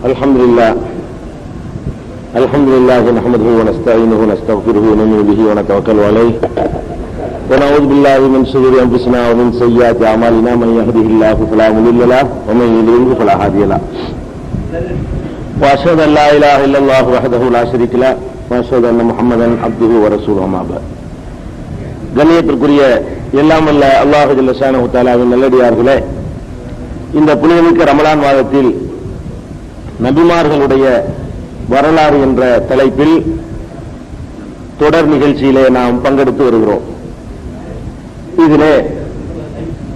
الحمد لله نحمده ونستعينه ونستغفره ونؤمن به ونتوكل عليه ونعوذ بالله من شرور انفسنا ومن سيئات اعمالنا من يهده الله فلا مضل له ومن يضلل فلا هادي له واشهد ان لا اله الا الله وحده لا شريك له واشهد ان محمدا عبده ورسوله اما بعد. கண்ணியத்திற்குரிய எல்லாம் வல்ல அல்லாஹ் ஜல்ல ஷானஹு தஆலாவின் நல்லடியார்களே, இந்த புனிதமிக்க ரமலான் மாதத்தில் நபிமார்களுடைய வரலாறு என்ற தலைப்பில் தொடர் நிகழ்ச்சியிலே நாம் பங்கெடுத்து வருகிறோம். இதிலே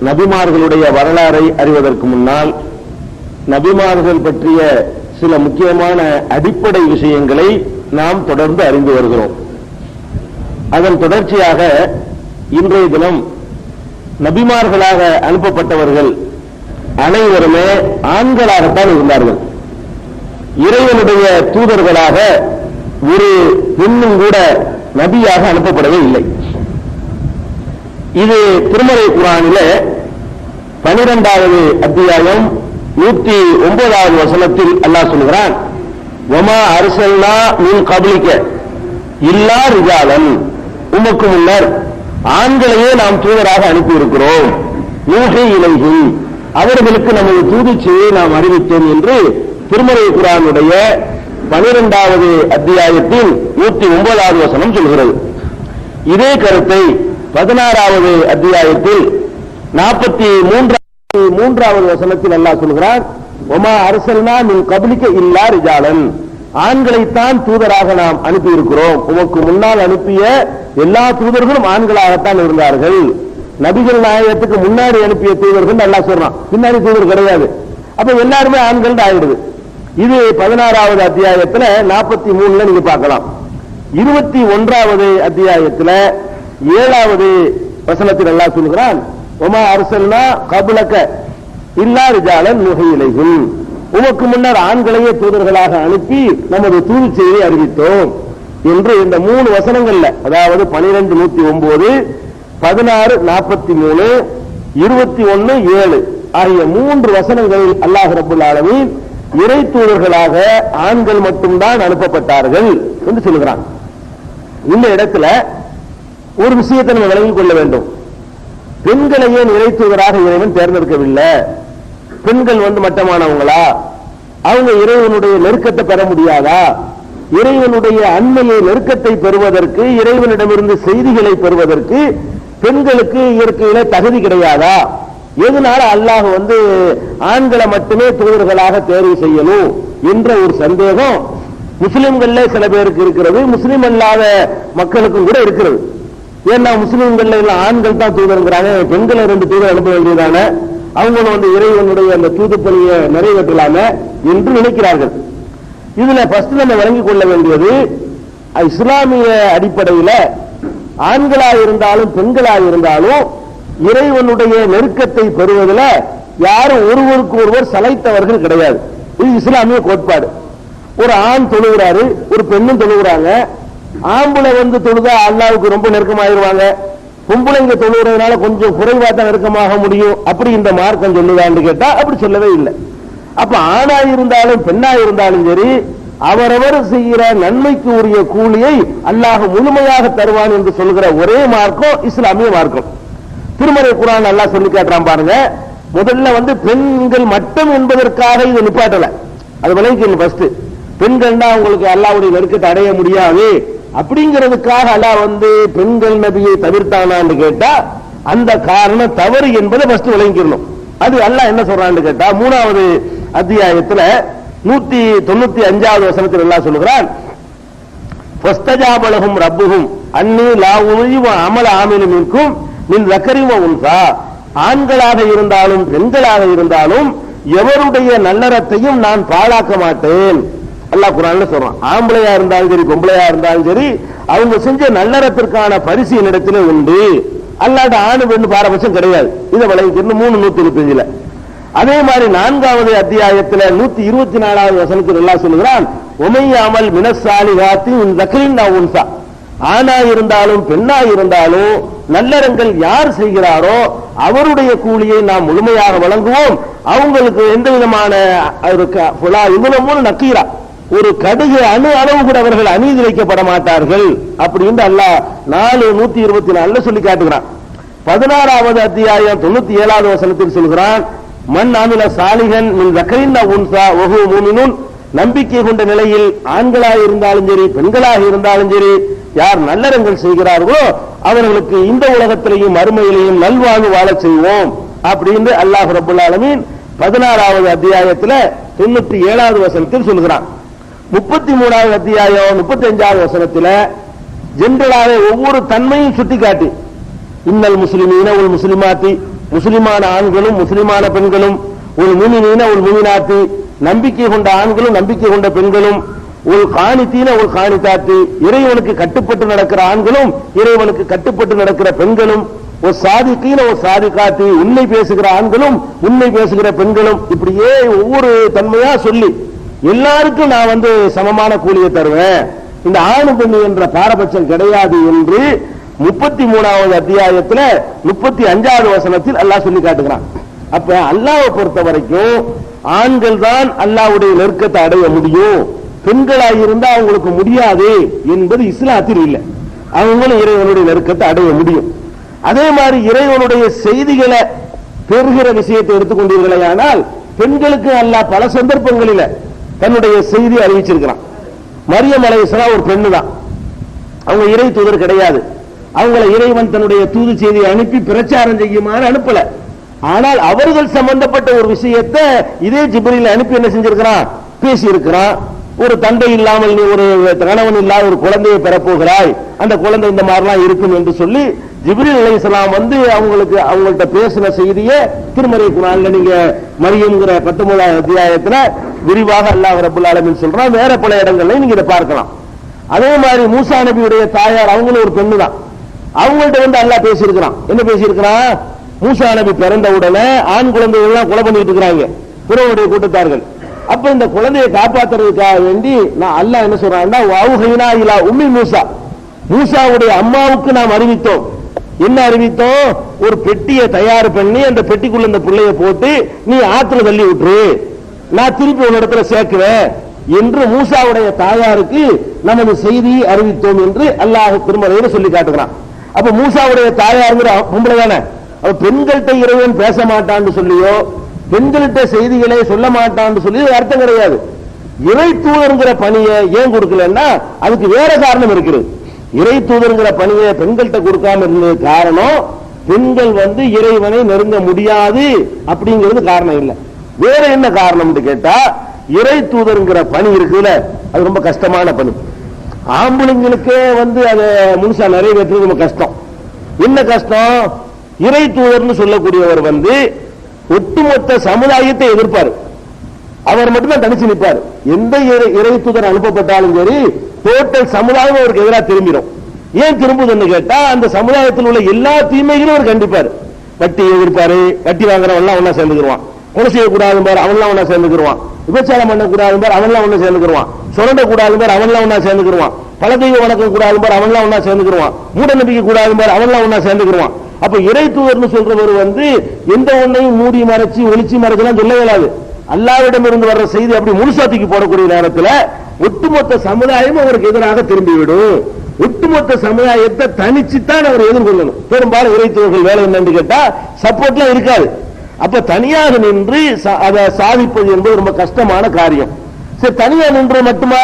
நபிமார்களுடைய வரலாறை அறிவதற்கு முன்னால் நபிமார்கள் பற்றிய சில முக்கியமான அடிப்படை விஷயங்களை நாம் தொடர்ந்து அறிந்து வருகிறோம். அதன் தொடர்ச்சியாக இன்றைய தினம் நபிமார்களாக அனுப்பப்பட்டவர்கள் அனைவருமே ஆண்களாகத்தான் இருந்தார்கள். இறைவனுடைய தூதர்களாக ஒரு பெண்ணும் கூட நபியாக அனுப்பப்படவே இல்லை. இது திருமறை குர்ஆனிலே 12வது அத்தியாயம் 109வது வசனத்தில் அல்லாஹ் சொல்கிறான், வமா அர்சல்னா மின் கப்லிக இல்லா ரிஜாலன், உமக்கு முன்னர் ஆண்களையே நாம் தூதராக அனுப்பி இருக்கிறோம். யூஹி இலைஹிம், அவர்களுக்கு நமது தூது செய்தியை நாம் அறிவித்தோம் என்று திருமறை குர்ஆனுடைய 12வது அத்தியாயத்தில் 109வது வசனம் சொல்கிறது. இதே கருத்தை 16வது அத்தியாயத்தில் 43வது வசனத்தில் அல்லாஹ் சொல்கிறான், வமா அர்சல்னா மின் கப்லிக இல்லா ரிஜாலன், ஆண்களைத்தான் தூதராக நாம் அனுப்பி இருக்கிறோம். உமக்கு முன்னால் அனுப்பிய எல்லா தூதர்களும் ஆண்களாகத்தான் இருந்தார்கள். நபிகள் நாயகத்துக்கு முன்னாடி அனுப்பிய தூதர்கள் அல்லாஹ் சொல்றான், பின்னாடி தூதர் கிடையாது. அப்ப எல்லாருமே ஆண்கள் ஆயிடுது. இது 16வது அத்தியாயத்துல 43ல நீங்க பார்க்கலாம். 21வது அத்தியாயத்துல 7வது வசனத்தில் அல்லாஹ் சொல்கிறான், வமா அர்சல்னா கப்லக இல்லா ரிஜாலன் நூஹி இலைஹிம், உமக்கு முன்னர் ஆண்களையே தூதர்களாக அனுப்பி நமது தூது செய்தியை அறிவித்தோம் என்று இந்த 3 வசனங்கள்ல, அதாவது 12:109, 16:43, 21:7 ஆகிய 3 வசனங்களில் அல்லாஹ் ரப்பல் ஆலமீன் இறை தூதர்களாக ஆண்கள் மட்டும்தான் அனுப்பப்பட்டார்கள் என்று சொல்கிறான். இந்த இடத்துல ஒரு விஷயத்தை நம்ம விளங்கிக் கொள்ள வேண்டும். பெண்களையே இறை தூதராக இறைவன் தேர்ந்தெடுக்கவில்லை. பெண்கள் மட்டமானவங்களா? அவங்க இறைவனுடைய நெருக்கத்தை பெற முடியாதா? இறைவனுடைய அண்மையை நெருக்கத்தை பெறுவதற்கு, இறைவனிடமிருந்து செய்திகளை பெறுவதற்கு பெண்களுக்கு இயற்கையில தகுதி கிடையாதா? எதனால அல்லாஹ் ஆண்களை மட்டுமே தூதர்களாக தேர்வு செய்யணும் என்ற ஒரு சந்தேகம் முஸ்லிம்கள்ல சில பேருக்கு இருக்கிறது, முஸ்லிம் அல்லாத மக்களுக்கும் கூட இருக்கிறது. ஏன்னா முஸ்லிம்கள்ல எல்லாம் ஆண்கள் தான் தூதருங்கிறாங்க, பெண்களை 2 தூதர் அனுப்ப வேண்டியதான, அவங்க இறைவனுடைய அந்த தூது பணியை நிறைவேற்றலாமே என்று நினைக்கிறார்கள். இதுல ஃபர்ஸ்ட் நம்ம விளங்கிக் கொள்ள வேண்டியது, இஸ்லாமிய அடிப்படையில் ஆண்களாக இருந்தாலும் பெண்களாக இருந்தாலும் இறைவனுடைய நெருக்கத்தை பெறுவதில் யாரும் ஒருவருக்கு ஒருவர் சளைத்தவர்கள் கிடையாது. இது இஸ்லாமிய கோட்பாடு. ஒரு ஆண் தொழுகிறாரு, ஒரு பெண்ணும் தொழுகிறாங்க. ஆம்பளை தொழுதா அல்லாஹ்வுக்கு ரொம்ப நெருக்கமாயிருவாங்க, பொம்பளைங்க தொழுகிறதுனால கொஞ்சம் குறைவா தான் நெருக்கமாக முடியும், அப்படி இந்த மார்க்கம் சொல்லுதான்னு கேட்டா அப்படி சொல்லவே இல்லை. அப்ப ஆணா இருந்தாலும் பெண்ணா இருந்தாலும் சரி, அவரவர் செய்கிற நன்மைக்கு உரிய கூலியை அல்லாஹ் முழுமையாக தருவான் என்று சொல்கிற ஒரே மார்க்கம் இஸ்லாமிய மார்க்கம். திருமறை குர்ஆன் அல்லாஹ் சொல்லி காட்டுறான் பாருங்க. முதல்ல பெண்கள் மட்டும் என்பதற்காக இதை நிப்பாட்டல, அது விளங்கிக்கணும். ஃபர்ஸ்ட் பெண்கள்னா உங்களுக்கு அல்லாஹ்வுடைய நெருக்கத்தை அடைய முடியாது அப்படிங்கிறதுக்காக அல்லாஹ் பெண்கள் நபியை தவிர்த்தானான்னு கேட்டா அந்த காரணம் தவறு என்பதை ஃபர்ஸ்ட் விளங்கிக்கணும். அது அல்லாஹ் என்ன சொல்றான்னு கேட்டா 3வது அத்தியாயத்துல 195வது வசனத்தில் அல்லாஹ் சொல்கிறான், ஃபஸ்தஜாப லஹும் ரப்புஹும் அன்னி லா உஸிபு அமல ஆமிலின் மின்கும் மின் ஸக்கரி வ உன்ஸா, ஆண்களாக இருந்தாலும் பெண்களாக இருந்தாலும் எவருடைய நல்லறத்தையும் நான் பாழாக்க மாட்டேன். அல்லாஹ் குர்ஆன்ல சொல்றான். ஆம்பளையா இருந்தாலும் சரி பொம்பளையா இருந்தாலும் சரி அவங்க செஞ்ச நல்லறத்திற்கான பரிசு என்னிடத்திலே உண்டு. அல்லாஹ்ட ஆணு பெண்ணு பாரபட்சம் கிடையாது. இதை விளங்கிக்கணும். 3:125. அதே மாதிரி 4வது அத்தியாயத்தில் 124வது வசனத்தில் அல்லாஹ் சொல்கிறான், உமையாமல் மினஸ் சாலிஹாத்தி மின் ஸக்கரின் வ உன்ஸா, ஆணா இருந்தாலும் பெண்ணா இருந்தாலும் நல்லறங்கள் யார் செய்கிறாரோ அவருடைய கூலியை நாம் முழுமையாக வழங்குவோம். அவங்களுக்கு எந்த விதமான நக்கீரா ஒரு கடுகு அணு அளவு கூட அவர்கள் அநீதி வைக்கப்பட மாட்டார்கள் அப்படின்னு அல்லாஹ் 4:124 சொல்லி காட்டுகிறான். 16வது அத்தியாயம் 97வது வசனத்தில் சொல்கிறான், மன் அமில சாலிகன் மின் ஸக்கரின் அவ் உன்ஸா வஹுவ முஃமினுன், நம்பிக்கை கொண்ட நிலையில் ஆண்களாக இருந்தாலும் சரி பெண்களாக இருந்தாலும் சரி யார் நல்லறங்கள் செய்கிறார்களோ அவர்களுக்கு இந்த உலகத்திலேயும் மறுமையிலேயும் நல்வாழ்வு வாழச் செய்வோம் அப்படின்னு அல்லாஹ் ரப்பல் ஆலமீன் 16வது அத்தியாயத்தில் 97வது வசனத்தில் சொல்கிறான். 33வது அத்தியாயம் 35வது வசனத்தில் ஜெனரலாக ஒவ்வொரு தன்மையும் சுட்டிக்காட்டி, இன்னல் முஸ்லிமீன உல் முஸ்லிமாத்தி, முஸ்லிமான ஆண்களும் முஸ்லிமான பெண்களும், உல் முஃமினீன உல் முஃமினாத்தி, நம்பிக்கை கொண்ட ஆண்களும் நம்பிக்கை கொண்ட பெண்களும், உல் காணித்தீன உல் காணித்தாத்தி, இறைவனுக்கு கட்டுப்பட்டு நடக்கிற ஆண்களும் இறைவனுக்கு கட்டுப்பட்டு நடக்கிற பெண்களும், ஒரு சாதிக்கீன ஒரு சாதிக்காத்தி, உண்மை பேசுகிற ஆண்களும் உண்மை பேசுகிற பெண்களும், இப்படியே ஒவ்வொரு தன்மையா சொல்லி எல்லாருக்கும் நான் சமமான கூலியை தருவேன், இந்த ஆணு பெண்ணு என்ற பாரபட்சம் கிடையாது என்று 33வது அத்தியாயத்தில் 35வது வசனத்தில் அல்லாஹ் சொல்லி காட்டுகிறான். அப்ப அல்லாஹ்வை பொறுத்த வரைக்கும் ஆண்கள் தான் அல்லாஹ்வுடைய நெருக்கத்தை அடைய முடியும், பெண்களாக இருந்தா அவங்களுக்கு முடியாது என்பது இஸ்லாத்தில் இல்லை. அவங்களும் இறைவனுடைய நெருக்கத்தை அடைய முடியும். அதே மாதிரி இறைவனுடைய செய்திகளை பெறுகிற விஷயத்தை எடுத்துக்கொண்டீர்களே, ஆனால் பெண்களுக்கு அல்லாஹ் பல சந்தர்ப்பங்களில் தன்னுடைய செய்தி அறிவிச்சிருக்கிறான். மரியம் அலைஹிஸ்ஸலாம் ஒரு பெண்ணு தான், அவங்க இறை தூதர் கிடையாது. அவங்களை இறைவன் தன்னுடைய தூது செய்தியை அனுப்பி பிரச்சாரம் செய்யுமாறு அனுப்பல. ஆனால் அவர்கள் சம்பந்தப்பட்ட ஒரு விஷயத்தை இதே ஜிப்ரீல் அனுப்பி என்ன செஞ்சிருக்கிறான், பேசி இருக்கிறான். ஒரு தந்தை இல்லாமல் நீ ஒரு கணவன் இல்லாத ஒரு குழந்தையை பெறப்போகிறாய், அந்த குழந்தை இந்த மாதிரிலாம் இருக்கும் என்று சொல்லி ஜிப்ரீல் அலைஹிஸ்ஸலாம் அவங்கள்ட்ட பேசின செய்தியை திருமறை குர்ஆன்ல நீங்க மரியம்ங்கிற 19வது அத்தியாயத்துல விரிவாக அல்லாஹ் ரப்பல் ஆலமீன் சொல்றான். வேற பல இடங்கள்ல நீங்க இதை பார்க்கலாம். அதே மாதிரி மூசா நபியுடைய தாயார் அவங்களும் ஒரு பெண்ணு தான். அவங்கள்ட்ட அல்லாஹ் பேசியிருக்கிறான். என்ன பேசியிருக்கிறான், மூசா நபி பிறந்த உடனே ஆண் குழந்தைகள் எல்லாம் கொலை பண்ணிட்டு இருக்கிறாங்க பிறவுடைய கூட்டத்தார்கள். அப்ப இந்த குழந்தையை காப்பாற்றுறதுக்காக வேண்டி நான் அல்லாஹ் என்ன சொல்றான்னா, வௌஹைனா இலா உம்மி மூசா, மூசாவுடைய அம்மாவுக்கு நாம் அறிவித்தோம். என்ன அறிவித்தோம், ஒரு பெட்டியை தயார் பண்ணி அந்த பெட்டிக்குள்ள இந்த பிள்ளைய போட்டு நீ ஆத்துல தள்ளி விட்டுரு, நான் திருப்பி ஒரு இடத்துல சேர்க்குவேன் என்று மூசாவுடைய தாயாருக்கு நமது செய்தி அறிவித்தோம் என்று அல்லாஹ் திருமறையில சொல்லி காட்டுகிறான். அப்ப மூசாவுடைய தாயாருங்கிற பொம்பளை தானே, அவ பெண்கள்கிட்ட இறைவன் பேச மாட்டான்னு சொல்லியோ பெண்கள்கிட்ட செய்திகளை சொல்ல மாட்டான்னு சொல்லி அர்த்தம் கிடையாது. இறை தூதர்ங்கிற பணியை ஏன் கொடுக்கலன்னா அதுக்கு வேற காரணம் இருக்குது. இறை தூதர்ங்கிற பணியை பெண்கள்கிட்ட கொடுக்காம இருந்தது காரணம், பெண்கள் இறைவனை நெருங்க முடியாது அப்படிங்கிறது காரணம் இல்லை. வேற என்ன காரணம் கேட்டா, இறை தூதர்ங்கிற பணி இருக்குல்ல, அது ரொம்ப கஷ்டமான பணி. ஆம்பளைங்களுக்கே அதை முழுசா நிறைவேற்றுறது ரொம்ப கஷ்டம். என்ன கஷ்டம், இறை தூதர்னு சொல்லக்கூடியவர் ஒட்டுமொத்த சமுதாயத்தை எதிர்ப்பாரு, அவர் மட்டும்தான் தனிச்சு நிற்பார். எந்த இறை தூதர் அனுப்பப்பட்டாலும் சரி டோட்டல் சமுதாயம் அவருக்கு எதிராக திரும்பிடும். ஏன் திரும்புதுன்னு கேட்டா, அந்த சமுதாயத்தில் உள்ள எல்லா தீமைகளும் அவர் கண்டிப்பாரு. வட்டி எதிர்ப்பாரு, வட்டி வாங்குறவன் ஒன்னா சேர்ந்துக்குருவான், கொலை செய்யக்கூடாது பாரு அவன்லாம் ஒன்னா சேர்ந்துக்குருவான், விபச்சாரம் பண்ணக்கூடாது பாரு அவன்லாம் ஒண்ணு சேர்ந்துக்குருவான், சுரண்ட கூடாது பாரு அவன்லாம் ஒன்னா சேர்ந்துக்குருவான், பல தெய்வ வணக்கம் கூடாது பாரு அவன்லாம் ஒன்னா சேர்ந்துக்குருவான், மூட நம்பிக்கை கூடாது பாரு அவன்லாம் ஒன்னா சேர்ந்துக்குருவான். அப்ப இறை தூதர்னு சொல்றவர் எந்த ஒன்னையும் மூடி மறைச்சு ஒளிச்சு மறைச்சலாம் சொல்ல இயலாது. அல்லாஹ்விடம் இருந்து வர்ற செய்தி அப்படி முழுசாத்திக்கு போடக்கூடிய நேரத்தில் ஒட்டுமொத்த சமுதாயம் அவருக்கு எதிராக திரும்பிவிடும். ஒட்டுமொத்த சமுதாயத்தை தனிச்சுத்தான் அவர் எதிர்கொள்ளணும். பெரும்பாலும் இறை தூதர்கள் வேலை என்னன்னு கேட்டா சப்போர்ட்லாம் இருக்காது. அப்ப தனியாக நின்று அதை சாதிப்பது என்பது ரொம்ப கஷ்டமான காரியம். சரி, தனியா நின்று மட்டுமா,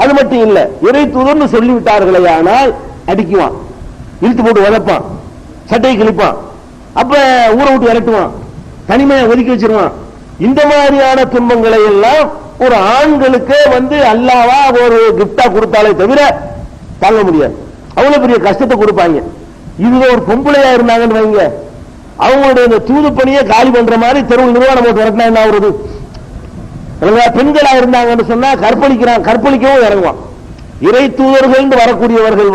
அது மட்டும் இல்ல, இறை தூதர்னு சொல்லிவிட்டார்களே ஆனால் அடிக்குவான், இழுத்து போட்டு உதப்பான், சட்டையை கிழிப்பான், அப்ப ஊரை விட்டு விரட்டுவான், தனிமையை ஒதுக்கி வச்சிருவான். இந்த மாதிரியான துன்பங்களை எல்லாம் ஒரு ஆண்களுக்கு அல்லாஹ்வா ஒரு கிஃப்டா கொடுத்தாலே தவிர தாங்க முடியாது. அவ்வளவு பெரிய கஷ்டத்தை கொடுப்பாங்க. இதுல ஒரு பொம்பளையா இருந்தாங்கன்னு வைங்க, அவங்களுடைய இந்த தூது பணியை காலி பண்ற மாதிரி தெருவில் நிர்வாணம் போட்டு வரட்டினா என்ன ஆகுறது? பெண்களா இருந்தாங்கன்னு சொன்னா கற்பழிக்கவும் இறங்குவான். இறை தூதர்கள் வரக்கூடியவர்கள்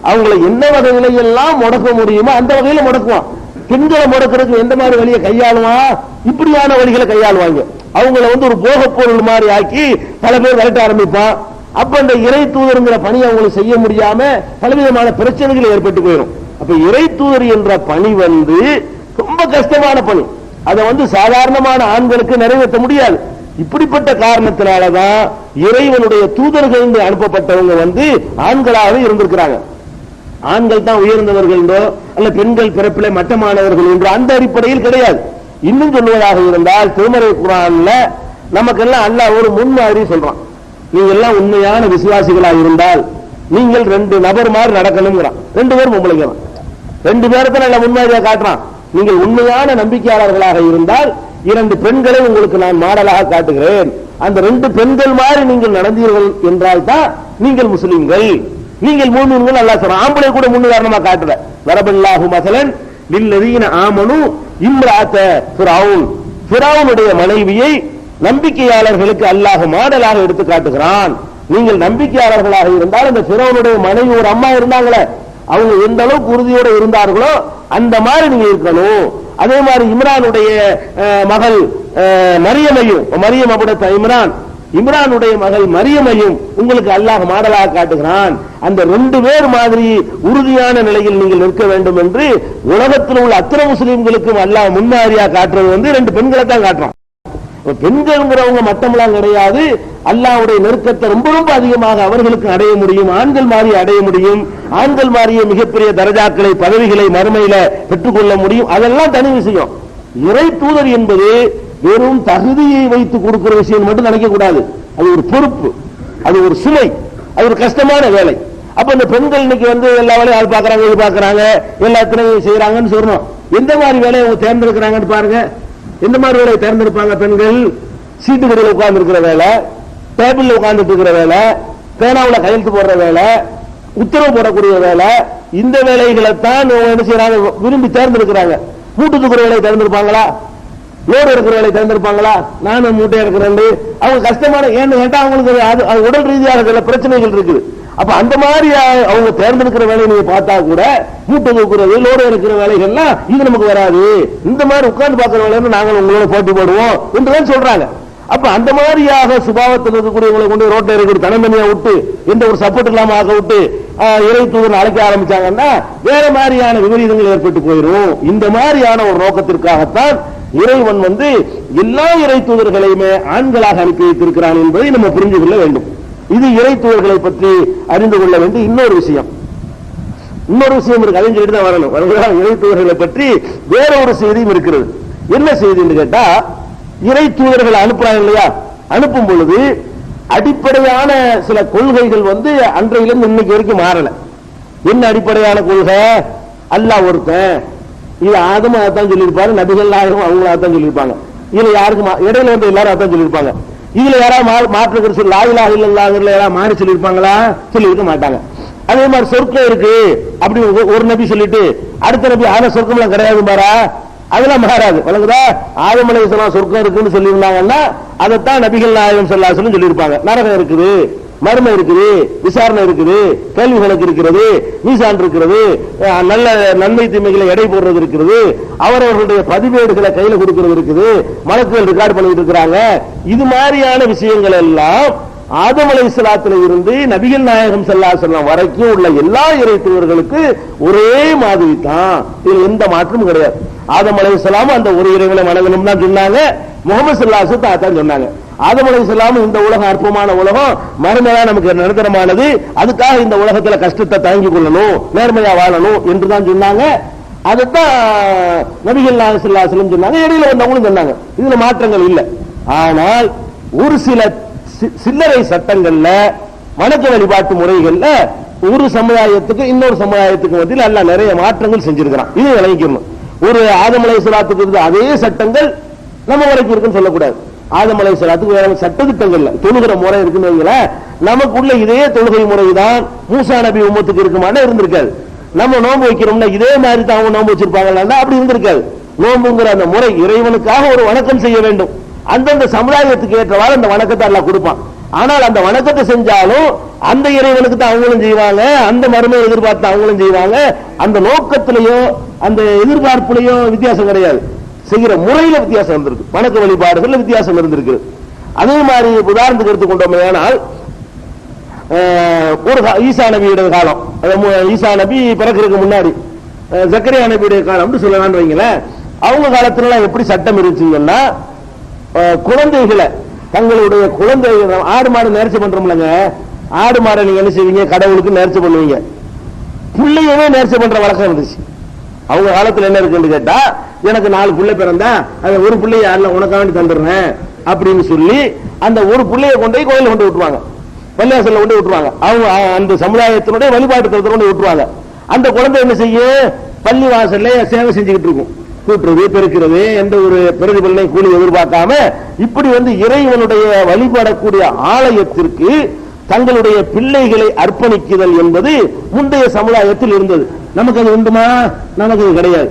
அவங்களை என்ன வகையில எல்லாம் முடக்க முடியுமோ அந்த வகையில முடக்குவான். பெண்களை முடக்கிறதுக்கு எந்த மாதிரி வழியை கையாளுவான், இப்படியான வழிகளை கையாளுவாங்க. அவங்கள ஒரு போக பொருள் மாதிரி ஆக்கி பல பேர் விரட்ட ஆரம்பிப்பான். அப்ப அந்த இறை தூதருங்கிற பணி அவங்களுக்கு செய்ய முடியாம பலவிதமான பிரச்சனைகள் ஏற்பட்டு போயிடும். அப்ப இறை தூதர் என்ற பணி ரொம்ப கஷ்டமான பணி. அதை சாதாரணமான ஆண்களுக்கு நிறைவேற்ற முடியாது. இப்படிப்பட்ட காரணத்தினாலதான் இறைவனுடைய தூதர்கள் அனுப்பப்பட்டவங்க ஆண்களாக இருந்திருக்கிறாங்க. ஆண்கள் தான் உயர்ந்தவர்கள் அல்ல பெண்கள் பிறப்பிலே மட்டமானவர்கள் என்று அந்த அடிப்படையில் கிடையாது. இன்னும் சொல்லுவதாக இருந்தால் திருமறை குர்ஆன்ல நமக்கெல்லாம் அல்லாஹ் ஒரு முன்மாதிரி சொல்றான். நீங்க எல்லாம் உண்மையான விசுவாசிகளாக இருந்தால் நீங்கள் 2 நபர் மாதிரி நடக்கணும்ங்கிறான். 2 பேர் பொம்பளைங்க, 2 பேருக்கு நல்ல முன்மாதிரியா காட்டுறான். நீங்கள் உண்மையான நம்பிக்கையாளர்களாக இருந்தால் 2 பெண்களை உங்களுக்கு நான் மாடலாக காட்டுகிறேன். அந்த 2 பெண்கள் மாதிரி நீங்கள் நடந்தீர்கள் என்றால் தான் நீங்கள் முஸ்லிம்கள், நீங்கள் மூமின்கள். அல்லாஹ் சொல்றான். ஆம்பளை கூட முன்னுதாரணமா காட்டுற வரபல்லாஹு மஸலன் லில்லதீன ஆமனு இம்ராஅத ஃபிரௌன். ஃபிரௌனுடைய மனைவியை நம்பிக்கையாளர்களுக்கு அல்லாஹ் மாடலாக எடுத்து காட்டுகிறான். நீங்கள் நம்பிக்கையாளர்களாக இருந்தால் அந்த ஃபிரௌனுடைய மனைவி ஒரு அம்மா இருந்தாங்களே, அவங்க எந்த அளவுக்கு உறுதியோடு இருந்தார்களோ அந்த மாதிரி நீங்க இருக்கணும். அதே மாதிரி இம்ரானுடைய மகள் மரியமையும், மரியம் அபுடத் இம்ரானுடைய மகள் மரியமையும் உங்களுக்கு அல்லாஹ் மாடலாக காட்டுகிறான். அந்த 2 பேர் மாதிரி உறுதியான நிலையில் நீங்கள் நிற்க வேண்டும் என்று உலகத்தில் உள்ள அத்தனை முஸ்லிம்களுக்கும் அல்லாஹ் முன்மாதிரியா காட்டுறது 2 பெண்களை தான் காட்டுறான். பெண்கள்ங்கிறவங்க மட்டமெல்லாம் கிடையாது. அல்லாஹ்வுடைய நெருக்கத்தை ரொம்ப ரொம்ப அதிகமாக அவர்களுக்கு அடைய முடியும். ஆண்கள் மாதிரி அடைய முடியும். ஆண்கள் மாதிரியே மிகப்பெரிய தரஜாக்களை பதவிகளை மறுமையில பெற்றுக்கொள்ள முடியும். அதெல்லாம் தனி விஷயம். இறை தூதர் என்பது வெறும் தகுதியை வைத்து கொடுக்கிற விஷயம் மட்டும் நினைக்க கூடாது. அது ஒரு பொறுப்பு, அது ஒரு சுமை, அது ஒரு கஷ்டமான வேலை. அப்ப இந்த பெண்கள் இன்னைக்கு எல்லா வேலையும் ஆள் பாக்குறாங்க, இது பாக்குறாங்க, எல்லாத்தையும் செய்யறாங்கன்னு சொல்லணும். எந்த மாதிரி வேலையை அவங்க தேர்ந்தெடுக்கிறாங்கன்னு பாருங்க. எந்த மாதிரி வேலையை தேர்ந்தெடுப்பாங்க பெண்கள்? சீட்டு கடையில் உட்கார்ந்து இருக்கிற வேலை, டேபிள்ல உட்கார்ந்துட்டு இருக்கிற வேலை, பேனாவில் கையெழுத்து போடுற வேலை, உத்தரவு போடக்கூடிய வேலை, இந்த வேலைகளை தான் என்ன செய்யறாங்க, விரும்பி தேர்ந்தெடுக்கிறாங்க. மூட்டு தூக்குற வேலையை தேர்ந்தெடுப்பாங்களா? லோடு இருக்கிற வேலையை தேர்ந்தெடுப்பாங்களா? நானும் மூட்டை இருக்கிறேன். அவங்க கஷ்டமான ஏன்னு கேட்டா அவங்களுக்கு அது உடல் ரீதியாக சில பிரச்சனைகள் இருக்குது. அப்ப அந்த மாதிரி அவங்க தேர்ந்தெடுக்கிற வேலையை நீங்க பார்த்தா கூட மூட்டை தூக்குறது, லோடு இருக்கிற வேலைகள்லாம் இது நமக்கு வராது. இந்த மாதிரி உட்கார்ந்து பார்க்கிற வேலைன்னு நாங்கள் உங்களோட போட்டி போடுவோம் என்றுதான் சொல்றாங்க. அப்ப அந்த மாதிரியாக சுபாவத்தில் இருக்கக்கூடியவங்களை கொண்டு ரோட்டை இருக்கிற தனமணியா விட்டு எந்த ஒரு சப்போர்ட் இல்லாம ஆக விட்டு இறை தூதர் அழைக்க ஆரம்பிச்சாங்கன்னா வேற மாதிரியான விபரீதங்கள் ஏற்பட்டு போயிடும். இந்த மாதிரியான ஒரு நோக்கத்திற்காகத்தான் இறைவன் எல்லா இறை தூதர்களையுமே ஆண்களாக அனுப்பி வைத்திருக்கிறான் என்பதை நம்ம புரிந்து கொள்ள வேண்டும். இது இறை தூதர்களை பற்றி அறிந்து கொள்ள வேண்டிய இன்னொரு விஷயம். இருக்கு, அதையும் சொல்லிட்டு தான் வரணும். இறை தூதர்களை பற்றி வேற ஒரு செய்தியும் இருக்கிறது. என்ன செய்தின்னு கேட்டா, இறை தூதர்கள் அனுப்புறாங்க இல்லையா, அனுப்பும் பொழுது அடிப்படையான சில கொள்கைகள் அன்றையிலிருந்து இன்னைக்கு வரைக்கும் மாறல. என்ன அடிப்படையான கொள்கை? அல்லாஹ் ஒருத்தன். இது ஆதம் அதான் சொல்லியிருப்பாரு, நபிகள் நாயகம் அவங்களாதான் சொல்லியிருப்பாங்க. இதுல யாருக்கு இடையில எல்லாரும் அதான் சொல்லியிருப்பாங்க. இதுல யாராவது மாற்று சொல்லி லா இலாஹ இல்லல்லாஹ்ல யாராவது மாறி சொல்லியிருப்பாங்களா? சொல்லியிருக்க மாட்டாங்க. அதே மாதிரி சொர்க்கம் இருக்கு அப்படி ஒரு நபி சொல்லிட்டு அடுத்த நபி ஆனா சொர்க்கம் எல்லாம் கிடையாது பாரா, அதெல்லாம் மாறாது. வழங்குதா? ஆதம் அலைஹிஸ்ஸலாம் சொர்க்கம் இருக்குன்னு சொல்லியிருந்தாங்கன்னா அதைத்தான் நபிகள் நாயகம் ஸல்லல்லாஹு அலைஹி வஸல்லம் சொல்லியிருப்பாங்க. நரகம் இருக்குது, மர்மம் இருக்குது, விசாரணை இருக்குது, கேள்வி கணக்கு இருக்கிறது, மீசான் இருக்கிறது, நல்ல நன்மை தீமைகளை எடை போடுறது இருக்கிறது, அவரவர்களுடைய பதிவேடுகளை கையில கொடுக்கிறது இருக்குது, மலக்குகள் ரெக்கார்ட் பண்ணிட்டு இருக்கிறாங்க. இது மாதிரியான விஷயங்கள் எல்லாம் ஆதம் அலைஹிஸ்ஸலாத்துல இருந்து நபிகள் நாயகம் ஸல்லல்லாஹு அலைஹி வஸல்லம் வரைக்கும் உள்ள எல்லா இறை தூதர்களுக்கு ஒரே மாதிரி தான். இதுல எந்த மாற்றமும் கிடையாது. ஆதம் அலைஹிஸ்ஸலாம் அந்த ஒரு இறைவனை வணங்கணும் தான் சொன்னாங்க. முஹம்மது ஸல்லல்லாஹு அலைஹி வஸல்லம் தான் சொன்னாங்க. ஆதம் அலைஹிஸ்ஸலாம் இந்த உலகம் அற்பமான உலகம், மறுமையா நமக்கு நிரந்தரமானது, அதுக்காக இந்த உலகத்துல கஷ்டத்தை தாங்கிக் கொள்ளணும், நேர்மையா வாழணும் என்றுதான் சொன்னாங்க. அதைத்தான் நபிகள் நாயகம் ஸல்லல்லாஹு அலைஹி வஸல்லம் சொன்னாங்க. இடையில வந்தவங்களும் சொன்னாங்க. இதுல மாற்றங்கள் இல்லை. ஆனால் ஒரு சில சில்லறை சட்டங்கள்ல, வணக்க வழிபாட்டு முறைகள்ல ஒரு சமுதாயத்துக்கு இன்னொரு சமுதாயத்துக்கு மத்தியில் அல்லாஹ் நிறைய மாற்றங்கள் செஞ்சிருக்கிறான். இது விளங்கிக்கணும். ஒரு ஆதம் அலைஹிஸ்ஸலாத்துக்கு இருந்த அதே சட்டங்கள் நம்ம வரைக்கும் இருக்குன்னு சொல்லக்கூடாது. ஆதம் அலைஹிஸ்ஸலாத்துக்கு வேற சட்டத்திட்டங்கள்ல தொழுகிற முறை இருக்குன்னு வைங்களேன், நமக்குள்ள இதே தொழுகை முறைதான் மூசா நபி உம்மத்துக்கு இருக்குமானா இருந்திருக்காது. நம்ம நோன்பு வைக்கிறோம்னா இதே மாதிரி தான் அவங்க நோன்பு வச்சிருப்பாங்களா? அப்படி இருந்திருக்காது. நோன்புங்கிற அந்த முறை இறைவனுக்காக ஒரு வணக்கம் செய்ய வேண்டும். அந்தந்த சமுதாயத்துக்கு ஏற்றவாறு அந்த வணக்கத்தை அல்லாஹ் கொடுப்பான். ஆனால் அந்த வணக்கத்தை செஞ்சாலும் அந்த இறைவனுக்கு தான் அவங்களும் செய்வாங்க, அந்த மறுமையை எதிர்பார்த்து அவங்களும் செய்வாங்க. அந்த நோக்கத்திலேயோ அந்த எதிர்பார்ப்புலையோ வித்தியாசம் கிடையாது. செய்கிற முறையில வித்தியாசம் இருந்திருக்கு, வணக்க வழிபாடுகள்ல வித்தியாசம் இருந்திருக்கு. அதே மாதிரி உதாரணத்துக்கு எடுத்துக்கொண்டோமே, ஆனால் ஒரு ஈசா நபியுடைய காலம், ஈசா நபி பிறக்கிறதுக்கு முன்னாடி ஜக்கரியா நபியுடைய காலம்னு சொல்லலாம்னு வைங்களேன். அவங்க காலத்துல எப்படி சட்டம் இருந்துச்சுங்கன்னா, குழந்தைகளை தங்களுடைய குழந்தைகள், ஆடு மாடு நேர்ச்சி பண்றோம்லங்க, ஆடு மாடை நீங்க என்ன செய்வீங்க, கடவுளுக்கு நேர்ச்சி பண்ணுவீங்க, பிள்ளையவே நேர்ச்சி பண்ற வழக்கம் இருந்துச்சு. அவங்க காலத்துல என்ன இருக்குன்னு கேட்டா, எனக்கு 4 பிள்ளை பிறந்தா அதை ஒரு பிள்ளைய அல்ல உனக்காண்டி தந்துடுறேன் அப்படின்னு சொல்லி அந்த ஒரு பிள்ளைய கொண்டு போய் கோயில கொண்டு விட்டுருவாங்க, பள்ளியாசல்ல கொண்டு விட்டுருவாங்க. அவங்க அந்த சமுதாயத்தினுடைய வழிபாட்டு தரத்தை கொண்டு விட்டுருவாங்க. அந்த குழந்தை என்ன செய்யும், பள்ளி வாசல்ல சேவை செஞ்சுக்கிட்டு இருக்கும், கூட்டுறது பெருக்கிறது, எந்த ஒரு பிரதிபலனை கூலி எதிர்பார்க்காம இப்படி இறைவனுடைய வழிபடக்கூடிய ஆலயத்திற்கு தங்களுடைய பிள்ளைகளை அர்ப்பணிக்குதல் என்பது முந்தைய சமுதாயத்தில் இருந்தது. நமக்கு அது உண்டுமா? நமக்கு அது கிடையாது.